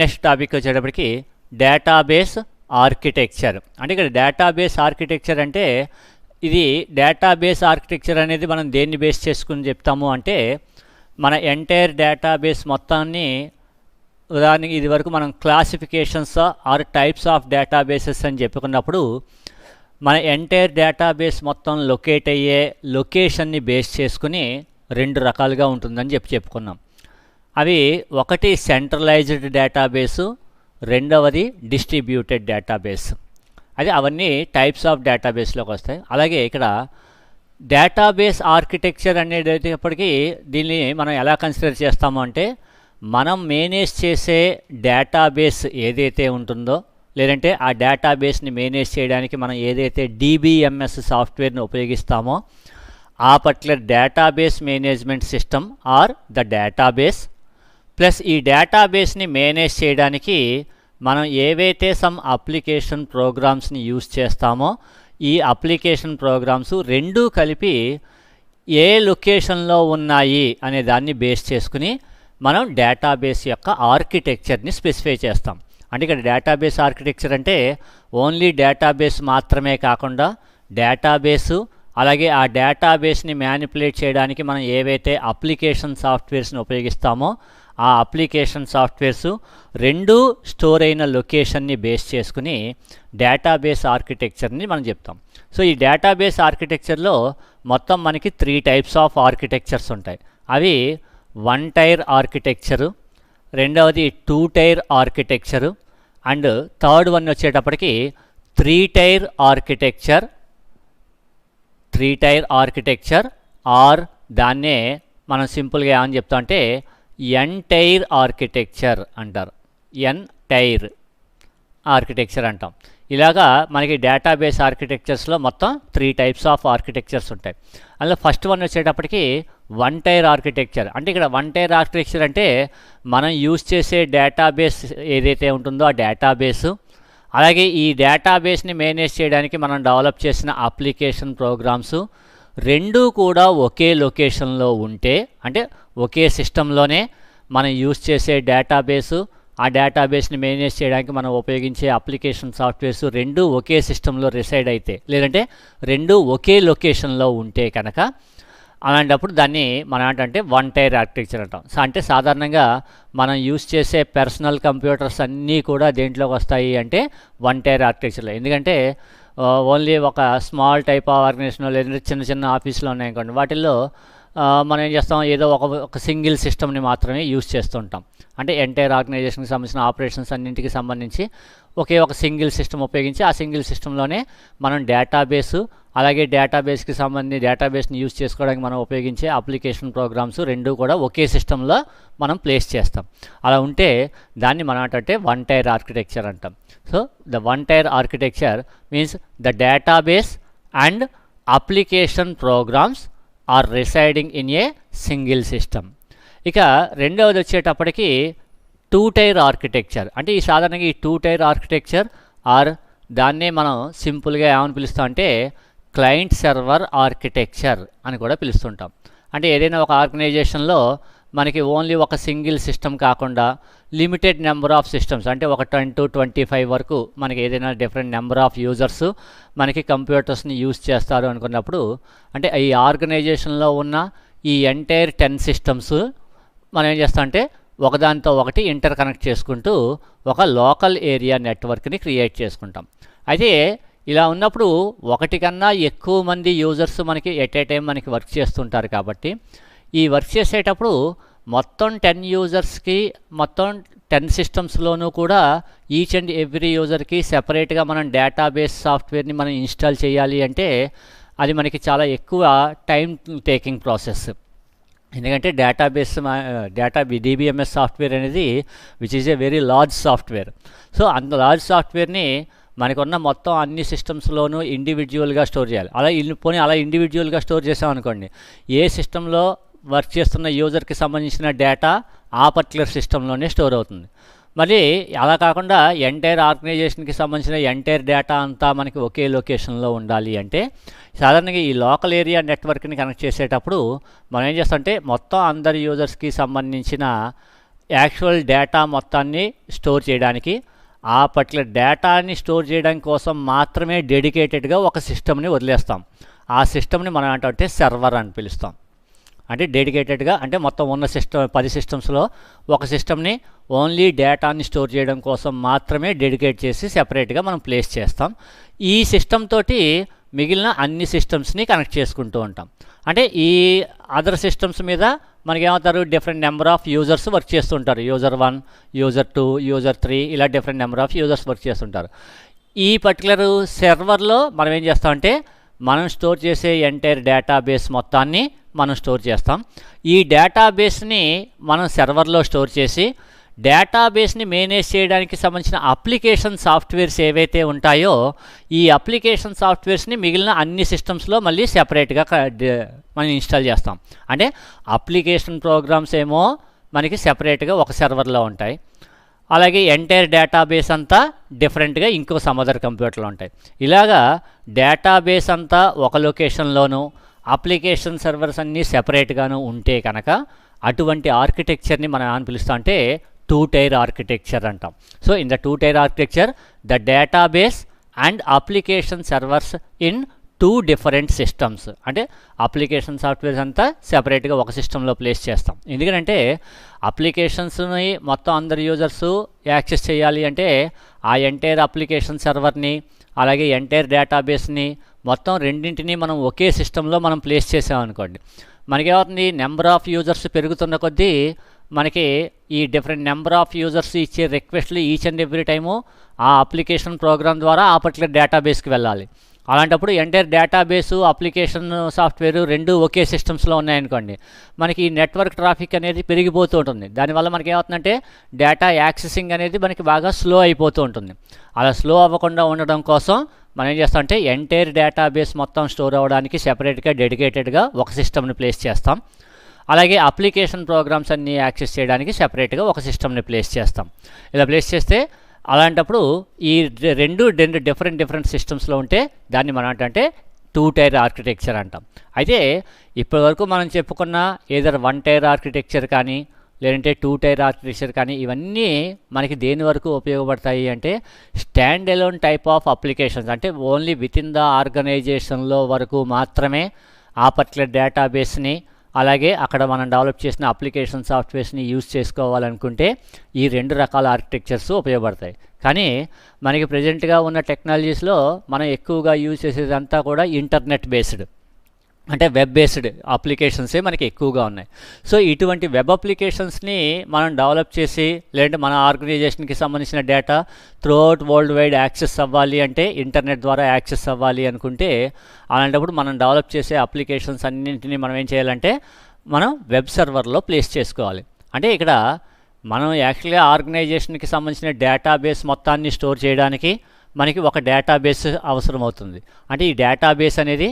A: Next topic వచ్చేటప్పటికి database architecture. అంటే ఇక్కడ డేటాబేస్ ఆర్కిటెక్చర్ అంటే ఇది డేటాబేస్ ఆర్కిటెక్చర్ అనేది మనం దేన్ని బేస్ చేసుకుని చెప్తాము అంటే మన ఎంటైర్ డేటాబేస్ మొత్తాన్ని, ఉదాహరణకి ఇది వరకు మనం classifications or types of databases అని చెప్పుకున్నప్పుడు మన ఎంటైర్ డేటాబేస్ మొత్తం లొకేట్ అయ్యే లొకేషన్ని బేస్ చేసుకుని 2 రకాలుగా ఉంటుందని చెప్పుకున్నాం. అవి ఒకటి సెంట్రలైజ్డ్ డేటాబేసు, రెండవది డిస్ట్రిబ్యూటెడ్ డేటాబేస్. అది అవన్నీ టైప్స్ ఆఫ్ డేటాబేస్లోకి వస్తాయి. అలాగే ఇక్కడ డేటాబేస్ ఆర్కిటెక్చర్ అనేటప్పటికీ దీన్ని మనం ఎలా కన్సిడర్ చేస్తాము అంటే మనం మేనేజ్ చేసే డేటాబేస్ ఏదైతే ఉంటుందో, లేదంటే ఆ డేటాబేస్ని మేనేజ్ చేయడానికి మనం ఏదైతే DBMS సాఫ్ట్వేర్ని ఉపయోగిస్తామో ఆ particular database management system or the database plus ఈ డేటాబేస్ని మేనేజ్ చేయడానికి మనం ఏవైతే సమ్ అప్లికేషన్ ప్రోగ్రామ్స్ని యూజ్ చేస్తామో ఈ అప్లికేషన్ ప్రోగ్రామ్స్ రెండూ కలిపి ఏ లొకేషన్లో ఉన్నాయి అనే దాన్ని బేస్ చేసుకుని మనం డేటాబేస్ యొక్క ఆర్కిటెక్చర్ని స్పెసిఫై చేస్తాం. అంటే ఇక్కడ డేటాబేస్ ఆర్కిటెక్చర్ అంటే ఓన్లీ డేటాబేస్ మాత్రమే కాకుండా డేటాబేసు అలాగే ఆ డేటాబేస్ని మ్యానిపులేట్ చేయడానికి మనం ఏవైతే అప్లికేషన్ సాఫ్ట్వేర్స్ని ఉపయోగిస్తామో ఆ అప్లికేషన్ సాఫ్ట్వేర్స్ రెండు స్టోర్ అయిన లొకేషన్ని బేస్ చేసుకుని డేటాబేస్ ఆర్కిటెక్చర్ని మనం చెప్తాం. సో ఈ డేటాబేస్ ఆర్కిటెక్చర్లో మొత్తం మనకి 3 టైప్స్ ఆఫ్ ఆర్కిటెక్చర్స్ ఉంటాయి. అవి 1 టైర్ ఆర్కిటెక్చరు, రెండవది 2 tier architecture, and third one వచ్చేటప్పటికి 3 tier architecture. 3 tier architecture or దాన్నే మనం సింపుల్గా ఏమని చెప్తాం అంటే ఎన్ టైర్ ఆర్కిటెక్చర్ అంటారు. ఎన్ టైర్ ఆర్కిటెక్చర్ అంటాం. ఇలాగా మనకి డేటాబేస్ ఆర్కిటెక్చర్స్లో మొత్తం 3 టైప్స్ ఆఫ్ ఆర్కిటెక్చర్స్ ఉంటాయి. అందులో ఫస్ట్ వన్ వచ్చేటప్పటికి 1 టైర్ ఆర్కిటెక్చర్. అంటే ఇక్కడ 1 టైర్ ఆర్కిటెక్చర్ అంటే మనం యూజ్ చేసే డేటాబేస్ ఏదైతే ఉంటుందో ఆ డేటాబేసు అలాగే ఈ డేటాబేస్ని మేనేజ్ చేయడానికి మనం డెవలప్ చేసిన అప్లికేషన్ ప్రోగ్రామ్స్ రెండూ కూడా ఒకే లొకేషన్లో ఉంటే, అంటే ఒకే సిస్టంలోనే మనం యూజ్ చేసే డేటాబేసు ఆ డేటాబేస్ని మేనేజ్ చేయడానికి మనం ఉపయోగించే అప్లికేషన్ సాఫ్ట్వేర్స్ రెండూ ఒకే సిస్టంలో రిసైడ్ అయితే, లేదంటే రెండూ ఒకే లొకేషన్లో ఉంటే కనుక అలాంటప్పుడు దాన్ని మనం ఏంటంటే 1 టైర్ ఆర్కిటెక్చర్ అంటాం. అంటే సాధారణంగా మనం యూజ్ చేసే పర్సనల్ కంప్యూటర్స్ అన్నీ కూడా దేంట్లోకి వస్తాయి అంటే 1 టైర్ ఆర్కిటెక్చర్లో. ఎందుకంటే ఓన్లీ ఒక స్మాల్ టైప్ ఆఫ్ ఆర్గనైజేషన్ లేదంటే చిన్న చిన్న ఆఫీసులో ఉన్నాయనుకోండి, వాటిల్లో మనం ఏం చేస్తాం, ఏదో ఒక సింగిల్ సిస్టమ్ని మాత్రమే యూజ్ చేస్తుంటాం. అంటే ఎంటైర్ ఆర్గనైజేషన్కి సంబంధించిన ఆపరేషన్స్ అన్నింటికి సంబంధించి ఒక సింగిల్ సిస్టమ్ ఉపయోగించి ఆ సింగిల్ సిస్టంలోనే మనం డేటాబేసు అలాగే డేటాబేస్కి సంబంధించి డేటాబేస్ని యూజ్ చేసుకోవడానికి మనం ఉపయోగించే అప్లికేషన్ ప్రోగ్రామ్స్ రెండూ కూడా ఒకే సిస్టంలో మనం ప్లేస్ చేస్తాం. అలా ఉంటే దాన్ని మనం అంటే 1 టైర్ ఆర్కిటెక్చర్ అంటాం. So the 1 tier architecture means the database and application programs are residing in a single system. ఇక రెండవది వచ్చేటప్పటికి 2 టైర్ ఆర్కిటెక్చర్. అంటే ఈ సాధారణంగా ఈ 2 టైర్ ఆర్కిటెక్చర్ ఆర్ దాన్నే మనం సింపుల్గా ఏమని పిలుస్తాం అంటే క్లయింట్ సర్వర్ ఆర్కిటెక్చర్ అని కూడా పిలుస్తుంటాం. అంటే ఏదైనా ఒక ఆర్గనైజేషన్లో మనకి ఓన్లీ ఒక సింగిల్ సిస్టమ్ కాకుండా లిమిటెడ్ నెంబర్ ఆఫ్ సిస్టమ్స్, అంటే ఒక 10 to 25 వరకు మనకి ఏదైనా డిఫరెంట్ నెంబర్ ఆఫ్ యూజర్స్ మనకి కంప్యూటర్స్ని యూజ్ చేస్తారు అనుకున్నప్పుడు, అంటే ఈ ఆర్గనైజేషన్లో ఉన్న ఈ ఎంటైర్ 10 సిస్టమ్స్ మనం ఏం చేస్తాం అంటే ఒకదానితో ఒకటి ఇంటర్ కనెక్ట్ చేసుకుంటూ ఒక లోకల్ ఏరియా నెట్వర్క్ని క్రియేట్ చేసుకుంటాం. అయితే ఇలా ఉన్నప్పుడు ఒకటి కన్నా ఎక్కువ మంది యూజర్స్ మనకి ఎట్ ఏ టైం మనకి వర్క్ చేస్తుంటారు. కాబట్టి ఈ వర్క్ చేసేటప్పుడు మొత్తం 10 యూజర్స్కి మొత్తం 10 సిస్టమ్స్లోనూ కూడా ఈచ్ అండ్ ఎవ్రీ యూజర్కి సెపరేట్గా మనం డేటాబేస్ సాఫ్ట్వేర్ని మనం ఇన్స్టాల్ చేయాలి అంటే అది మనకి చాలా ఎక్కువ టైం టేకింగ్ ప్రాసెస్. ఎందుకంటే DBMS సాఫ్ట్వేర్ అనేది which is a very large software. So అంత లార్జ్ సాఫ్ట్వేర్ని మనకున్న మొత్తం అన్ని సిస్టమ్స్లోనూ ఇండివిజువల్గా స్టోర్ చేయాలి. అలా ఇండివిజువల్గా స్టోర్ చేసామనుకోండి, ఏ సిస్టంలో వర్క్ చేస్తున్న యూజర్కి సంబంధించిన డేటా ఆ పర్టికులర్ సిస్టంలోనే స్టోర్ అవుతుంది. మరి అలా కాకుండా ఎంటైర్ ఆర్గనైజేషన్కి సంబంధించిన ఎంటైర్ డేటా అంతా మనకి ఒకే లొకేషన్లో ఉండాలి అంటే సాధారణంగా ఈ లోకల్ ఏరియా నెట్వర్క్ని కనెక్ట్ చేసేటప్పుడు మనం ఏం చేస్తామంటే మొత్తం అందరి యూజర్స్కి సంబంధించిన యాక్చువల్ డేటా మొత్తాన్ని స్టోర్ చేయడానికి ఆ పర్టికులర్ డేటాని స్టోర్ చేయడం కోసం మాత్రమే డెడికేటెడ్గా ఒక సిస్టమ్ని వదిలేస్తాం. ఆ సిస్టమ్ని మనం అంటే సర్వర్ అని పిలుస్తాం. అంటే డెడికేటెడ్గా అంటే మొత్తం ఉన్న 10 సిస్టమ్స్లో ఒక సిస్టమ్ని ఓన్లీ డేటాని స్టోర్ చేయడం కోసం మాత్రమే డెడికేట్ చేసి సెపరేట్గా మనం ప్లేస్ చేస్తాం. ఈ సిస్టమ్ తోటి మిగిలిన అన్ని సిస్టమ్స్ని కనెక్ట్ చేసుకుంటూ ఉంటాం. అంటే ఈ అదర్ సిస్టమ్స్ మీద మనకేమవుతారు, different number of users work చేస్తుంటారు. యూజర్ 1, యూజర్ 2, యూజర్ 3 ఇలా different number of users work చేస్తుంటారు. ఈ పర్టికులర్ సర్వర్లో మనం ఏం చేస్తామంటే మనం స్టోర్ చేసే ఎంటైర్ డేటాబేస్ మొత్తాన్ని మనం స్టోర్ చేస్తాం. ఈ డేటాబేస్ని మనం సర్వర్లో స్టోర్ చేసి డేటాబేస్ని మేనేజ్ చేయడానికి సంబంధించిన అప్లికేషన్ సాఫ్ట్వేర్స్ ఏవైతే ఉంటాయో ఈ అప్లికేషన్ సాఫ్ట్వేర్స్ని మిగిలిన అన్ని సిస్టమ్స్లో మళ్ళీ సెపరేట్గా మనం ఇన్స్టాల్ చేస్తాం. అంటే అప్లికేషన్ ప్రోగ్రామ్స్ ఏమో మనకి సెపరేట్గా ఒక సర్వర్లో ఉంటాయి, అలాగే ఎంటైర్ డేటాబేస్ అంతా డిఫరెంట్గా ఇంకో అదర్ కంప్యూటర్లో ఉంటాయి. ఇలాగా డేటాబేస్ అంతా ఒక లొకేషన్లోనూ అప్లికేషన్ సర్వర్స్ అన్నీ సెపరేట్గాను ఉంటే కనుక అటువంటి ఆర్కిటెక్చర్ని మనం ఏమని పిలుస్తాం అంటే టూ టైర్ ఆర్కిటెక్చర్ అంటాం. So in the two tier architecture the database and application servers in two different systems. అంటే అప్లికేషన్ సాఫ్ట్వేర్స్ అంతా సెపరేట్గా ఒక సిస్టంలో ప్లేస్ చేస్తాం. ఎందుకంటే అప్లికేషన్స్ని మొత్తం అందరు యూజర్స్ యాక్సెస్ చేయాలి అంటే ఆ ఎంటైర్ అప్లికేషన్ సర్వర్ని అలాగే ఎంటైర్ డేటాబేస్ని మొత్తం రెండింటినీ మనం ఒకే సిస్టంలో మనం ప్లేస్ చేసామనుకోండి, మనకేమవుతుంది, నెంబర్ ఆఫ్ యూజర్స్ పెరుగుతున్న కొద్దీ మనకి ఈ డిఫరెంట్ నెంబర్ ఆఫ్ యూజర్స్ ఇచ్చే రిక్వెస్ట్లు ఈచ్ అండ్ ఎవ్రీ టైము ఆ అప్లికేషన్ ప్రోగ్రామ్ ద్వారా ఆ పర్టికులర్ డేటాబేస్కి వెళ్ళాలి. అలాంటప్పుడు ఎంటైర్ డేటాబేసు అప్లికేషన్ సాఫ్ట్వేర్ రెండు ఒకే సిస్టమ్స్లో ఉన్నాయనుకోండి, మనకి ఈ నెట్వర్క్ ట్రాఫిక్ అనేది పెరిగిపోతూ ఉంటుంది. దానివల్ల మనకి ఏమవుతుందంటే డేటా యాక్సెసింగ్ అనేది మనకి బాగా స్లో అయిపోతూ ఉంటుంది. అలా స్లో అవ్వకుండా ఉండడం కోసం మనం ఏం చేస్తామంటే ఎంటైర్ డేటాబేస్ మొత్తం స్టోర్ అవ్వడానికి సెపరేట్గా డెడికేటెడ్గా ఒక సిస్టమ్ని ప్లేస్ చేస్తాం. అలాగే అప్లికేషన్ ప్రోగ్రామ్స్ అన్నీ యాక్సెస్ చేయడానికి సెపరేట్గా ఒక సిస్టమ్ని ప్లేస్ చేస్తాం. ఇలా ప్లేస్ చేస్తే అలాంటప్పుడు ఈ రెండు డిఫరెంట్ సిస్టమ్స్లో ఉంటే దాన్ని మనం అంటే టూ టైర్ ఆర్కిటెక్చర్ అంటాం. అయితే ఇప్పటివరకు మనం చెప్పుకున్న ఏదర్ వన్ టైర్ ఆర్కిటెక్చర్ కానీ లేదంటే టూ టైర్ ఆర్కిటెక్చర్ కానీ ఇవన్నీ మనకి దేని వరకు ఉపయోగపడతాయి అంటే stand alone type of applications, అంటే ఓన్లీ విత్ ఇన్ ద ఆర్గనైజేషన్లో వరకు మాత్రమే ఆ పర్టికులర్ డేటాబేస్ని అలాగే అక్కడ మనం డెవలప్ చేసిన అప్లికేషన్ సాఫ్ట్వేర్స్ని యూజ్ చేసుకోవాలనుకుంటే ఈ రెండు రకాల ఆర్కిటెక్చర్స్ ఉపయోగపడతాయి. కానీ మనకి ప్రజెంట్గా ఉన్న టెక్నాలజీస్లో మనం ఎక్కువగా యూజ్ చేసేదంతా కూడా ఇంటర్నెట్ బేస్డ్, అంటే వెబ్ బేస్డ్ అప్లికేషన్సే మనకి ఎక్కువగా ఉన్నాయి. సో ఇటువంటి వెబ్ అప్లికేషన్స్ని మనం డెవలప్ చేసి లేదంటే మన ఆర్గనైజేషన్కి సంబంధించిన data throughout world wide access అవ్వాలి అంటే ఇంటర్నెట్ ద్వారా యాక్సెస్ అవ్వాలి అనుకుంటే అలాంటప్పుడు మనం డెవలప్ చేసే అప్లికేషన్స్ అన్నింటినీ మనం ఏం చేయాలంటే మనం వెబ్ సర్వర్లో ప్లేస్ చేసుకోవాలి. అంటే ఇక్కడ మనం యాక్చువల్గా ఆర్గనైజేషన్కి సంబంధించిన డేటాబేస్ మొత్తాన్ని స్టోర్ చేయడానికి మనకి ఒక డేటాబేస్ అవసరం అవుతుంది. అంటే ఈ డేటాబేస్ అనేది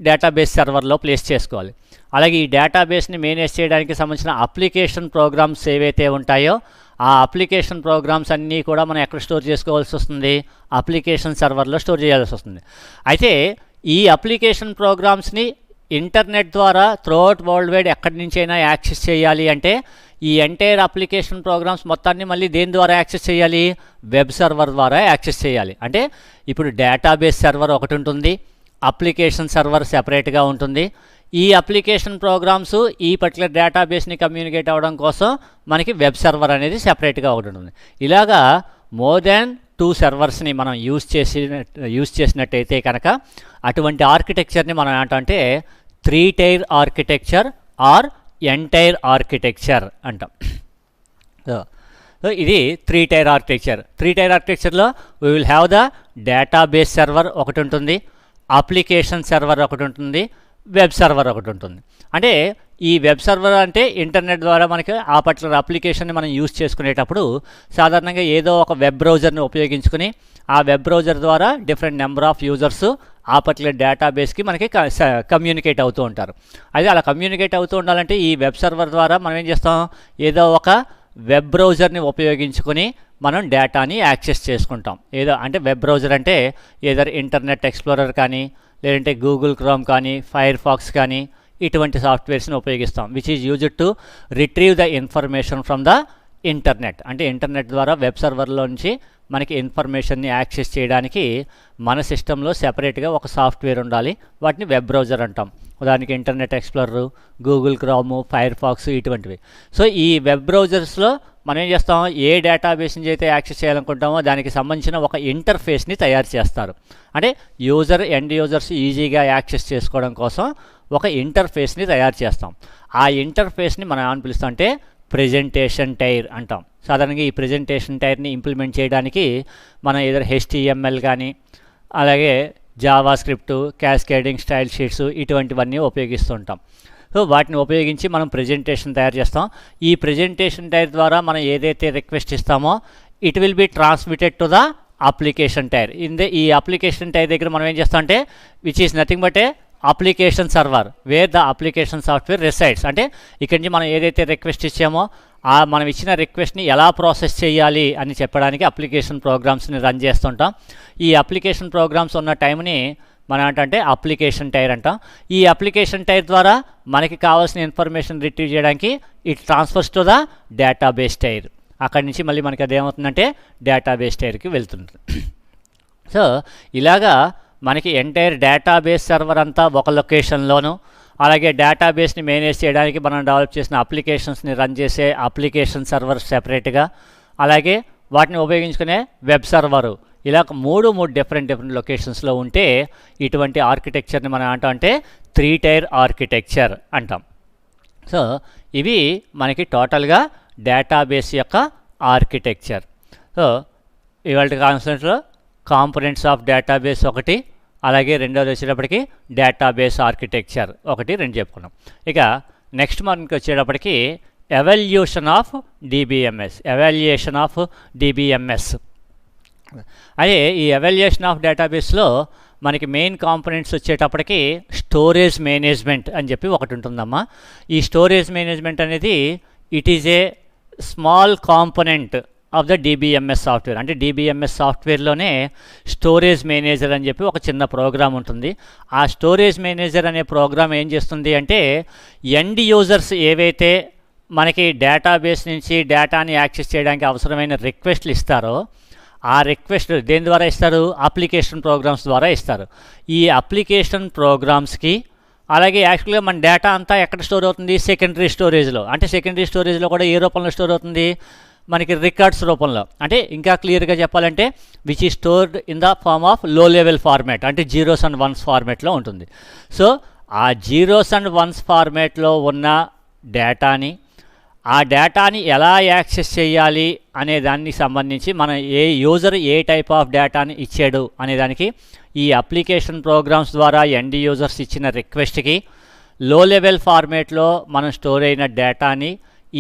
A: డేటాబేస్ సర్వర్లో ప్లేస్ చేసుకోవాలి. అలాగే ఈ డేటాబేస్ని మేనేజ్ చేయడానికి సంబంధించిన అప్లికేషన్ ప్రోగ్రామ్స్ ఏవైతే ఉంటాయో ఆ అప్లికేషన్ ప్రోగ్రామ్స్ అన్నీ కూడా మనం ఎక్కడ స్టోర్ చేసుకోవాల్సి వస్తుంది, అప్లికేషన్ సర్వర్లో స్టోర్ చేయాల్సి వస్తుంది. అయితే ఈ అప్లికేషన్ ప్రోగ్రామ్స్ని ఇంటర్నెట్ ద్వారా త్రూఅవుట్ వరల్డ్ వైడ్ ఎక్కడి నుంచైనా యాక్సెస్ చేయాలి అంటే ఈ ఎంటైర్ అప్లికేషన్ ప్రోగ్రామ్స్ మొత్తాన్ని మళ్ళీ దేని ద్వారా యాక్సెస్ చేయాలి, వెబ్ సర్వర్ ద్వారా యాక్సెస్ చేయాలి. అంటే ఇప్పుడు డేటాబేస్ సర్వర్ ఒకటి ఉంటుంది, అప్లికేషన్ సర్వర్ సెపరేట్గా ఉంటుంది. ఈ అప్లికేషన్ ప్రోగ్రామ్స్ ఈ పర్టికులర్ డేటాబేస్ని కమ్యూనికేట్ అవ్వడం కోసం మనకి వెబ్ సర్వర్ అనేది సెపరేట్గా ఒకటి ఉంటుంది. ఇలాగా మోర్ దాన్ 2 సర్వర్స్ని మనం యూజ్ చేసినట్టయితే కనుక అటువంటి ఆర్కిటెక్చర్ని మనం ఏంటంటే 3 tier architecture are entire architecture అంటాం. సో ఇది 3 టైర్ ఆర్కిటెక్చర్. 3 టైర్ ఆర్కిటెక్చర్లో we will have the database server ఒకటి ఉంటుంది, అప్లికేషన్ సర్వర్ ఒకటి ఉంటుంది, వెబ్ సర్వర్ ఒకటి ఉంటుంది. అంటే ఈ వెబ్ సర్వర్ అంటే ఇంటర్నెట్ ద్వారా మనకి ఆ పర్టికులర్ అప్లికేషన్ని మనం యూజ్ చేసుకునేటప్పుడు సాధారణంగా ఏదో ఒక వెబ్ బ్రౌజర్ని ఉపయోగించుకుని ఆ వెబ్ బ్రౌజర్ ద్వారా డిఫరెంట్ నెంబర్ ఆఫ్ యూజర్స్ ఆ పర్టికులర్ డేటాబేస్కి మనకి కమ్యూనికేట్ అవుతూ ఉంటారు. అయితే అలా కమ్యూనికేట్ అవుతూ ఉండాలంటే ఈ వెబ్ సర్వర్ ద్వారా మనం ఏం చేస్తాం, ఏదో ఒక వెబ్ బ్రౌజర్ని ఉపయోగించుకొని మనం డేటాని యాక్సెస్ చేసుకుంటాం. ఏదో అంటే వెబ్ బ్రౌజర్ అంటే ఏదర్ ఇంటర్నెట్ ఎక్స్ప్లోరర్ కానీ లేదంటే గూగుల్ క్రోమ్ కానీ ఫైర్ ఫాక్స్ కానీ ఇటువంటి సాఫ్ట్వేర్స్ని ఉపయోగిస్తాం, which is used to retrieve the information from the internet. అంటే ఇంటర్నెట్ ద్వారా వెబ్ సర్వర్లో నుంచి మనకి ఇన్ఫర్మేషన్ని యాక్సెస్ చేయడానికి మన సిస్టంలో సెపరేట్గా ఒక సాఫ్ట్వేర్ ఉండాలి, వాటిని వెబ్ బ్రౌజర్ అంటాం. ఉదాహరణకి internet explorer, Google chrome, Firefox ఇటువంటివి. సో ఈ వెబ్ బ్రౌజర్స్లో మనం ఏం చేస్తాం, ఏ డేటాబేస్ నుంచి అయితే యాక్సెస్ చేయాలనుకుంటామో దానికి సంబంధించిన ఒక ఇంటర్ఫేస్ని తయారు చేస్తారు. అంటే ఎండ్ యూజర్స్ ఈజీగా యాక్సెస్ చేసుకోవడం కోసం ఒక ఇంటర్ఫేస్ని తయారు చేస్తాం. ఆ ఇంటర్ఫేస్ని మనం ఏమని పిలుస్తాం అంటే ప్రెజెంటేషన్ టైర్ అంటాం. సాధారణంగా ఈ ప్రెజెంటేషన్ టైర్ని ఇంప్లిమెంట్ చేయడానికి మనం ఏదో HTML కానీ అలాగే Java script, cascading style sheets ఇటువంటివన్నీ ఉపయోగిస్తుంటాం. సో వాటిని ఉపయోగించి మనం ప్రెజెంటేషన్ తయారు చేస్తాం. ఈ ప్రెజెంటేషన్ టైర్ ద్వారా మనం ఏదైతే రిక్వెస్ట్ ఇస్తామో it will be transmitted to the application tier. ఈ అప్లికేషన్ టైర్ దగ్గర మనం ఏం చేస్తాం అంటే which is nothing but a application server where the application software resides. అంటే ఇక్కడి నుంచి మనం ఏదైతే రిక్వెస్ట్ ఇచ్చామో మనం ఇచ్చిన రిక్వెస్ట్ని ఎలా ప్రాసెస్ చేయాలి అని చెప్పడానికి అప్లికేషన్ ప్రోగ్రామ్స్ని రన్ చేస్తుంటాం. ఈ అప్లికేషన్ ప్రోగ్రామ్స్ ఉన్న టైంని మనం ఏంటంటే అప్లికేషన్ టైర్ అంటాం. ఈ అప్లికేషన్ టైర్ ద్వారా మనకి కావాల్సిన ఇన్ఫర్మేషన్ రిట్రీవ్ చేయడానికి it transfers to the database tier. అక్కడి నుంచి మళ్ళీ మనకి అదేమవుతుందంటే డేటాబేస్ టైర్కి వెళ్తుంది. సో ఇలాగా మనకి ఎంటైర్ డేటాబేస్ సర్వర్ అంతా ఒక లొకేషన్లోను, అలాగే డేటాబేస్ని మేనేజ్ చేయడానికి మనం డెవలప్ చేసిన అప్లికేషన్స్ని రన్ చేసే అప్లికేషన్ సర్వర్ సెపరేట్గా, అలాగే వాటిని ఉపయోగించుకునే వెబ్ సర్వరు, ఇలా మూడు డిఫరెంట్ లొకేషన్స్లో ఉంటే ఇటువంటి ఆర్కిటెక్చర్ని మనం అంటాం అంటే 3 టైర్ ఆర్కిటెక్చర్ అంటాం. సో ఇవి మనకి టోటల్గా డేటాబేస్ యొక్క ఆర్కిటెక్చర్. సో ఇవాళ కాన్సెప్ట్లో కాంపోనెంట్స్ ఆఫ్ డేటాబేస్ ఒకటి, అలాగే రెండోది వచ్చేటప్పటికి డేటాబేస్ ఆర్కిటెక్చర్ 1, 2 చెప్పుకున్నాం. ఇక నెక్స్ట్ మనకి వచ్చేటప్పటికి ఎవాల్యుయేషన్ ఆఫ్ డిబిఎంఎస్. అదే ఈ ఎవాల్యుయేషన్ ఆఫ్ డేటాబేస్లో మనకి మెయిన్ కాంపోనెంట్స్ వచ్చేటప్పటికి స్టోరేజ్ మేనేజ్మెంట్ అని చెప్పి ఒకటి ఉంటుందమ్మా. ఈ స్టోరేజ్ మేనేజ్మెంట్ అనేది it is a small component of the DBMS software. అంటే డిబిఎంఎస్ సాఫ్ట్వేర్లోనే స్టోరేజ్ మేనేజర్ అని చెప్పి ఒక చిన్న ప్రోగ్రామ్ ఉంటుంది. ఆ స్టోరేజ్ మేనేజర్ అనే ప్రోగ్రామ్ ఏం చేస్తుంది అంటే ఎండ్ యూజర్స్ ఏవైతే మనకి డేటాబేస్ నుంచి డేటాని యాక్సెస్ చేయడానికి అవసరమైన రిక్వెస్ట్లు ఇస్తారో ఆ రిక్వెస్ట్ దేని ద్వారా ఇస్తారు? అప్లికేషన్ ప్రోగ్రామ్స్ ద్వారా ఇస్తారు. ఈ అప్లికేషన్ ప్రోగ్రామ్స్కి అలాగే యాక్చువల్గా మన డేటా అంతా ఎక్కడ స్టోర్ అవుతుంది? సెకండరీ స్టోరేజ్లో. అంటే సెకండరీ స్టోరేజ్లో కూడా ఏ రూపంలో స్టోర్ అవుతుంది? మనకి రికార్డ్స్ రూపంలో. అంటే ఇంకా క్లియర్గా చెప్పాలంటే which is stored in the form of low level format, అంటే 0s and 1s ఫార్మాట్లో ఉంటుంది. సో ఆ 0s and 1s ఫార్మాట్లో ఉన్న డేటాని, ఆ డేటాని ఎలా యాక్సెస్ చేయాలి అనే దానికి సంబంధించి మన ఏ యూజర్ ఏ టైప్ ఆఫ్ డేటాని ఇచ్చాడు అనేదానికి ఈ అప్లికేషన్ ప్రోగ్రామ్స్ ద్వారా ఎండ్ యూజర్స్ ఇచ్చిన రిక్వెస్ట్కి లో లెవెల్ ఫార్మేట్లో మనం స్టోర్ అయిన డేటాని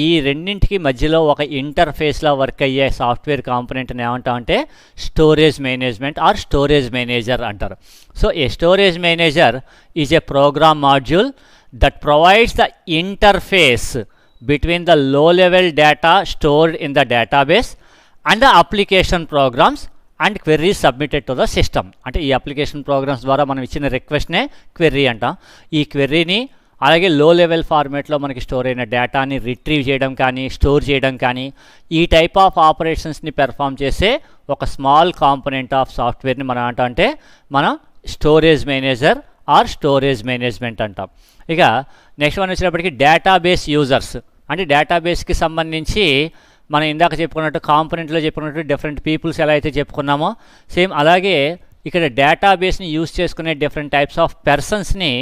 A: ఈ రెండింటికి మధ్యలో ఒక ఇంటర్ఫేస్లో వర్క్ అయ్యే సాఫ్ట్వేర్ కాంపోనెంట్ని ఏమంటామంటే storage management or storage manager అంటారు. So a storage manager is a program module that provides the interface between the low level data stored in the database and the application programs and queries submitted to the system. అంటే ఈ application programmes ద్వారా మనం ఇచ్చిన రిక్వెస్ట్నే query అంటాం. ఈ క్వెర్రీని అలాగే లో level ఫార్మేట్లో మనకి స్టోర్ అయిన డేటాని రిట్రీవ్ చేయడం కానీ స్టోర్ చేయడం కానీ ఈ టైప్ ఆఫ్ ఆపరేషన్స్ని పెర్ఫామ్ చేసే ఒక స్మాల్ కాంపోనెంట్ ఆఫ్ సాఫ్ట్వేర్ని మనం అంటే మనం storage manager are storage management అంటాం. ఇక నెక్స్ట్ వన్ వచ్చినప్పటికీ డేటాబేస్ యూజర్స్. అంటే డేటాబేస్కి సంబంధించి మనం ఇందాక చెప్పుకున్నట్టు కాంపోనెంట్లో చెప్పుకున్నట్టు డిఫరెంట్ పీపుల్స్ ఎలా అయితే చెప్పుకున్నామో సేమ్ అలాగే ఇక్కడ డేటాబేస్ని యూజ్ చేసుకునే డిఫరెంట్ టైప్స్ ఆఫ్ పర్సన్స్ని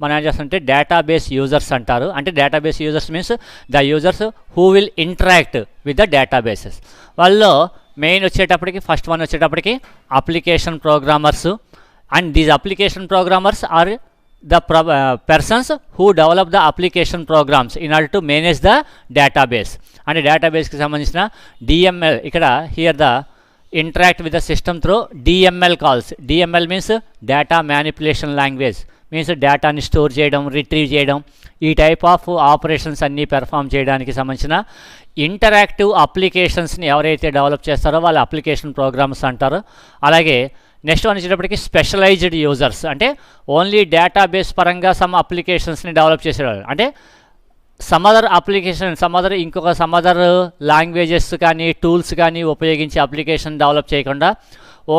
A: మనం ఏం చేస్తామంటే డేటాబేస్ యూజర్స్ అంటారు. అంటే database users means the users who will interact with the databases. వాళ్ళలో మెయిన్ వచ్చేటప్పటికి ఫస్ట్ వన్ వచ్చేటప్పటికి application programmers. And these application programmers are the persons who develop the application programs in order to manage the database. And database కి సంబంధించిన DML ఇక్కడ here the interact with the system through DML calls. DML means data manipulation language, means డేటాని store చేయడం retrieve చేయడం ఈ type of operations అన్నీ perform చేయడానికి సంబంధించిన ఇంటరాక్టివ్ అప్లికేషన్స్ని ఎవరైతే డెవలప్ చేస్తారో వాళ్ళ అప్లికేషన్ ప్రోగ్రామ్స్ అంటారు. అలాగే నెక్స్ట్ వన్ వచ్చేటప్పటికి స్పెషలైజ్డ్ యూజర్స్. అంటే ఓన్లీ డేటాబేస్ పరంగా సమ్ అప్లికేషన్స్ని డెవలప్ చేసేవాళ్ళు. అంటే సమదర్ అప్లికేషన్ సమదర్ లాంగ్వేజెస్ కానీ టూల్స్ కానీ ఉపయోగించి అప్లికేషన్ డెవలప్ చేయకుండా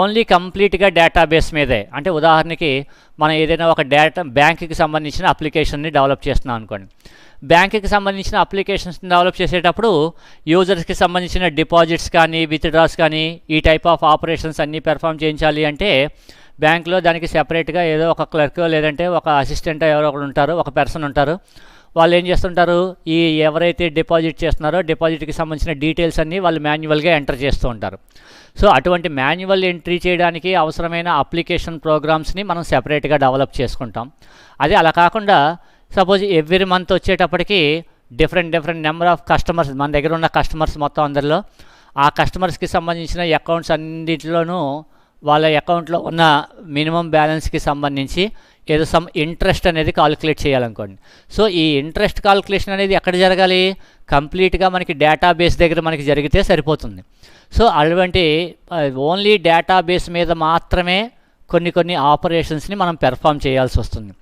A: ఓన్లీ కంప్లీట్గా డేటాబేస్ మీదే. అంటే ఉదాహరణకి మనం ఏదైనా ఒక బ్యాంకుకి సంబంధించిన అప్లికేషన్ని డెవలప్ చేస్తున్నాం అనుకోండి. బ్యాంకుకి సంబంధించిన అప్లికేషన్స్ని డెవలప్ చేసేటప్పుడు యూజర్స్కి సంబంధించిన డిపాజిట్స్ కానీ విత్డ్రాస్ కానీ ఈ టైప్ ఆఫ్ ఆపరేషన్స్ అన్నీ పెర్ఫామ్ చేయించాలి అంటే బ్యాంకులో దానికి సెపరేట్గా ఏదో ఒక క్లర్క్ లేదంటే ఒక అసిస్టెంట్ ఎవరో ఒకరు ఉంటారు, ఒక పర్సన్ ఉంటారు. వాళ్ళు ఏం చేస్తుంటారు? ఈ ఎవరైతే డిపాజిట్ చేస్తున్నారో డిపాజిట్కి సంబంధించిన డీటెయిల్స్ అన్నీ వాళ్ళు మాన్యువల్గా ఎంటర్ చేస్తూ ఉంటారు. సో అటువంటి మాన్యువల్ ఎంట్రీ చేయడానికి అవసరమైన అప్లికేషన్ ప్రోగ్రామ్స్ని మనం సెపరేట్గా డెవలప్ చేసుకుంటాం. అదే అలా కాకుండా సపోజ్ ఎవ్రీ మంత్ వచ్చేటప్పటికి డిఫరెంట్ నెంబర్ ఆఫ్ కస్టమర్స్ మన దగ్గర ఉన్న కస్టమర్స్ మొత్తం అందరిలో ఆ కస్టమర్స్కి సంబంధించిన అకౌంట్స్ అన్నింటిలోనూ వాళ్ళ అకౌంట్లో ఉన్న మినిమం బ్యాలెన్స్కి సంబంధించి ఏదో సమ్ ఇంట్రెస్ట్ అనేది కాలిక్యులేట్ చేయాలనుకోండి. సో ఈ ఇంట్రెస్ట్ కాలిక్యులేషన్ అనేది ఎక్కడ జరగాలి? కంప్లీట్గా మనకి డేటాబేస్ దగ్గర మనకి జరిగితే సరిపోతుంది. సో అటువంటి ఓన్లీ డేటాబేస్ మీద మాత్రమే కొన్ని ఆపరేషన్స్ని మనం పెర్ఫామ్ చేయాల్సి వస్తుంది.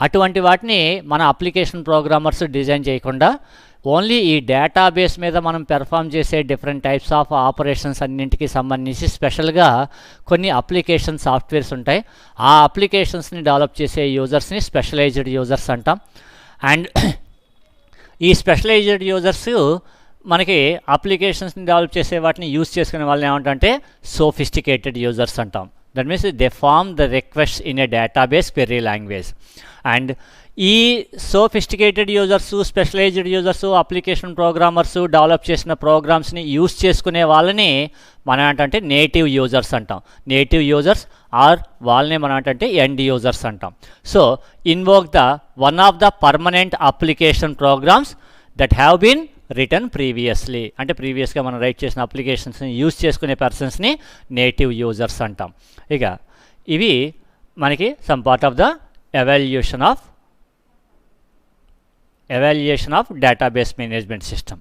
A: అటువంటి వాటిని మన అప్లికేషన్ ప్రోగ్రామర్స్ డిజైన్ చేయకుండా ఓన్లీ ఈ డేటాబేస్ మీద మనం పెర్ఫామ్ చేసే డిఫరెంట్ టైప్స్ ఆఫ్ ఆపరేషన్స్ అన్నింటికి సంబంధించి స్పెషల్గా కొన్ని అప్లికేషన్ సాఫ్ట్వేర్స్ ఉంటాయి. ఆ అప్లికేషన్స్ని డెవలప్ చేసే యూజర్స్ని స్పెషలైజ్డ్ యూజర్స్ అంటాం. అండ్ ఈ స్పెషలైజ్డ్ యూజర్స్ మనకి అప్లికేషన్స్ని డెవలప్ చేసే వాటిని యూజ్ చేసుకునే వాళ్ళని ఏమంటే సోఫిస్టికేటెడ్ యూజర్స్ అంటాం. That means they form the request in a database query language. And ఈ sophisticated users, specialised users, application programmers develop చేసిన ప్రోగ్రామ్స్ని యూజ్ చేసుకునే వాళ్ళని మనం ఏంటంటే నేటివ్ యూజర్స్ అంటాం. నేటివ్ యూజర్స్ ఆర్ వాళ్ళని మనం ఏంటంటే ఎండ్ యూజర్స్ అంటాం. So invoke the one of the permanent application programs that have been written previously. అంటే ప్రీవియస్గా మనం రైట్ చేసిన అప్లికేషన్స్ని యూజ్ చేసుకునే పర్సన్స్ని నేటివ్ యూజర్స్ అంటాం. ఇక ఇవి మనకి some part of the evaluation of database management system.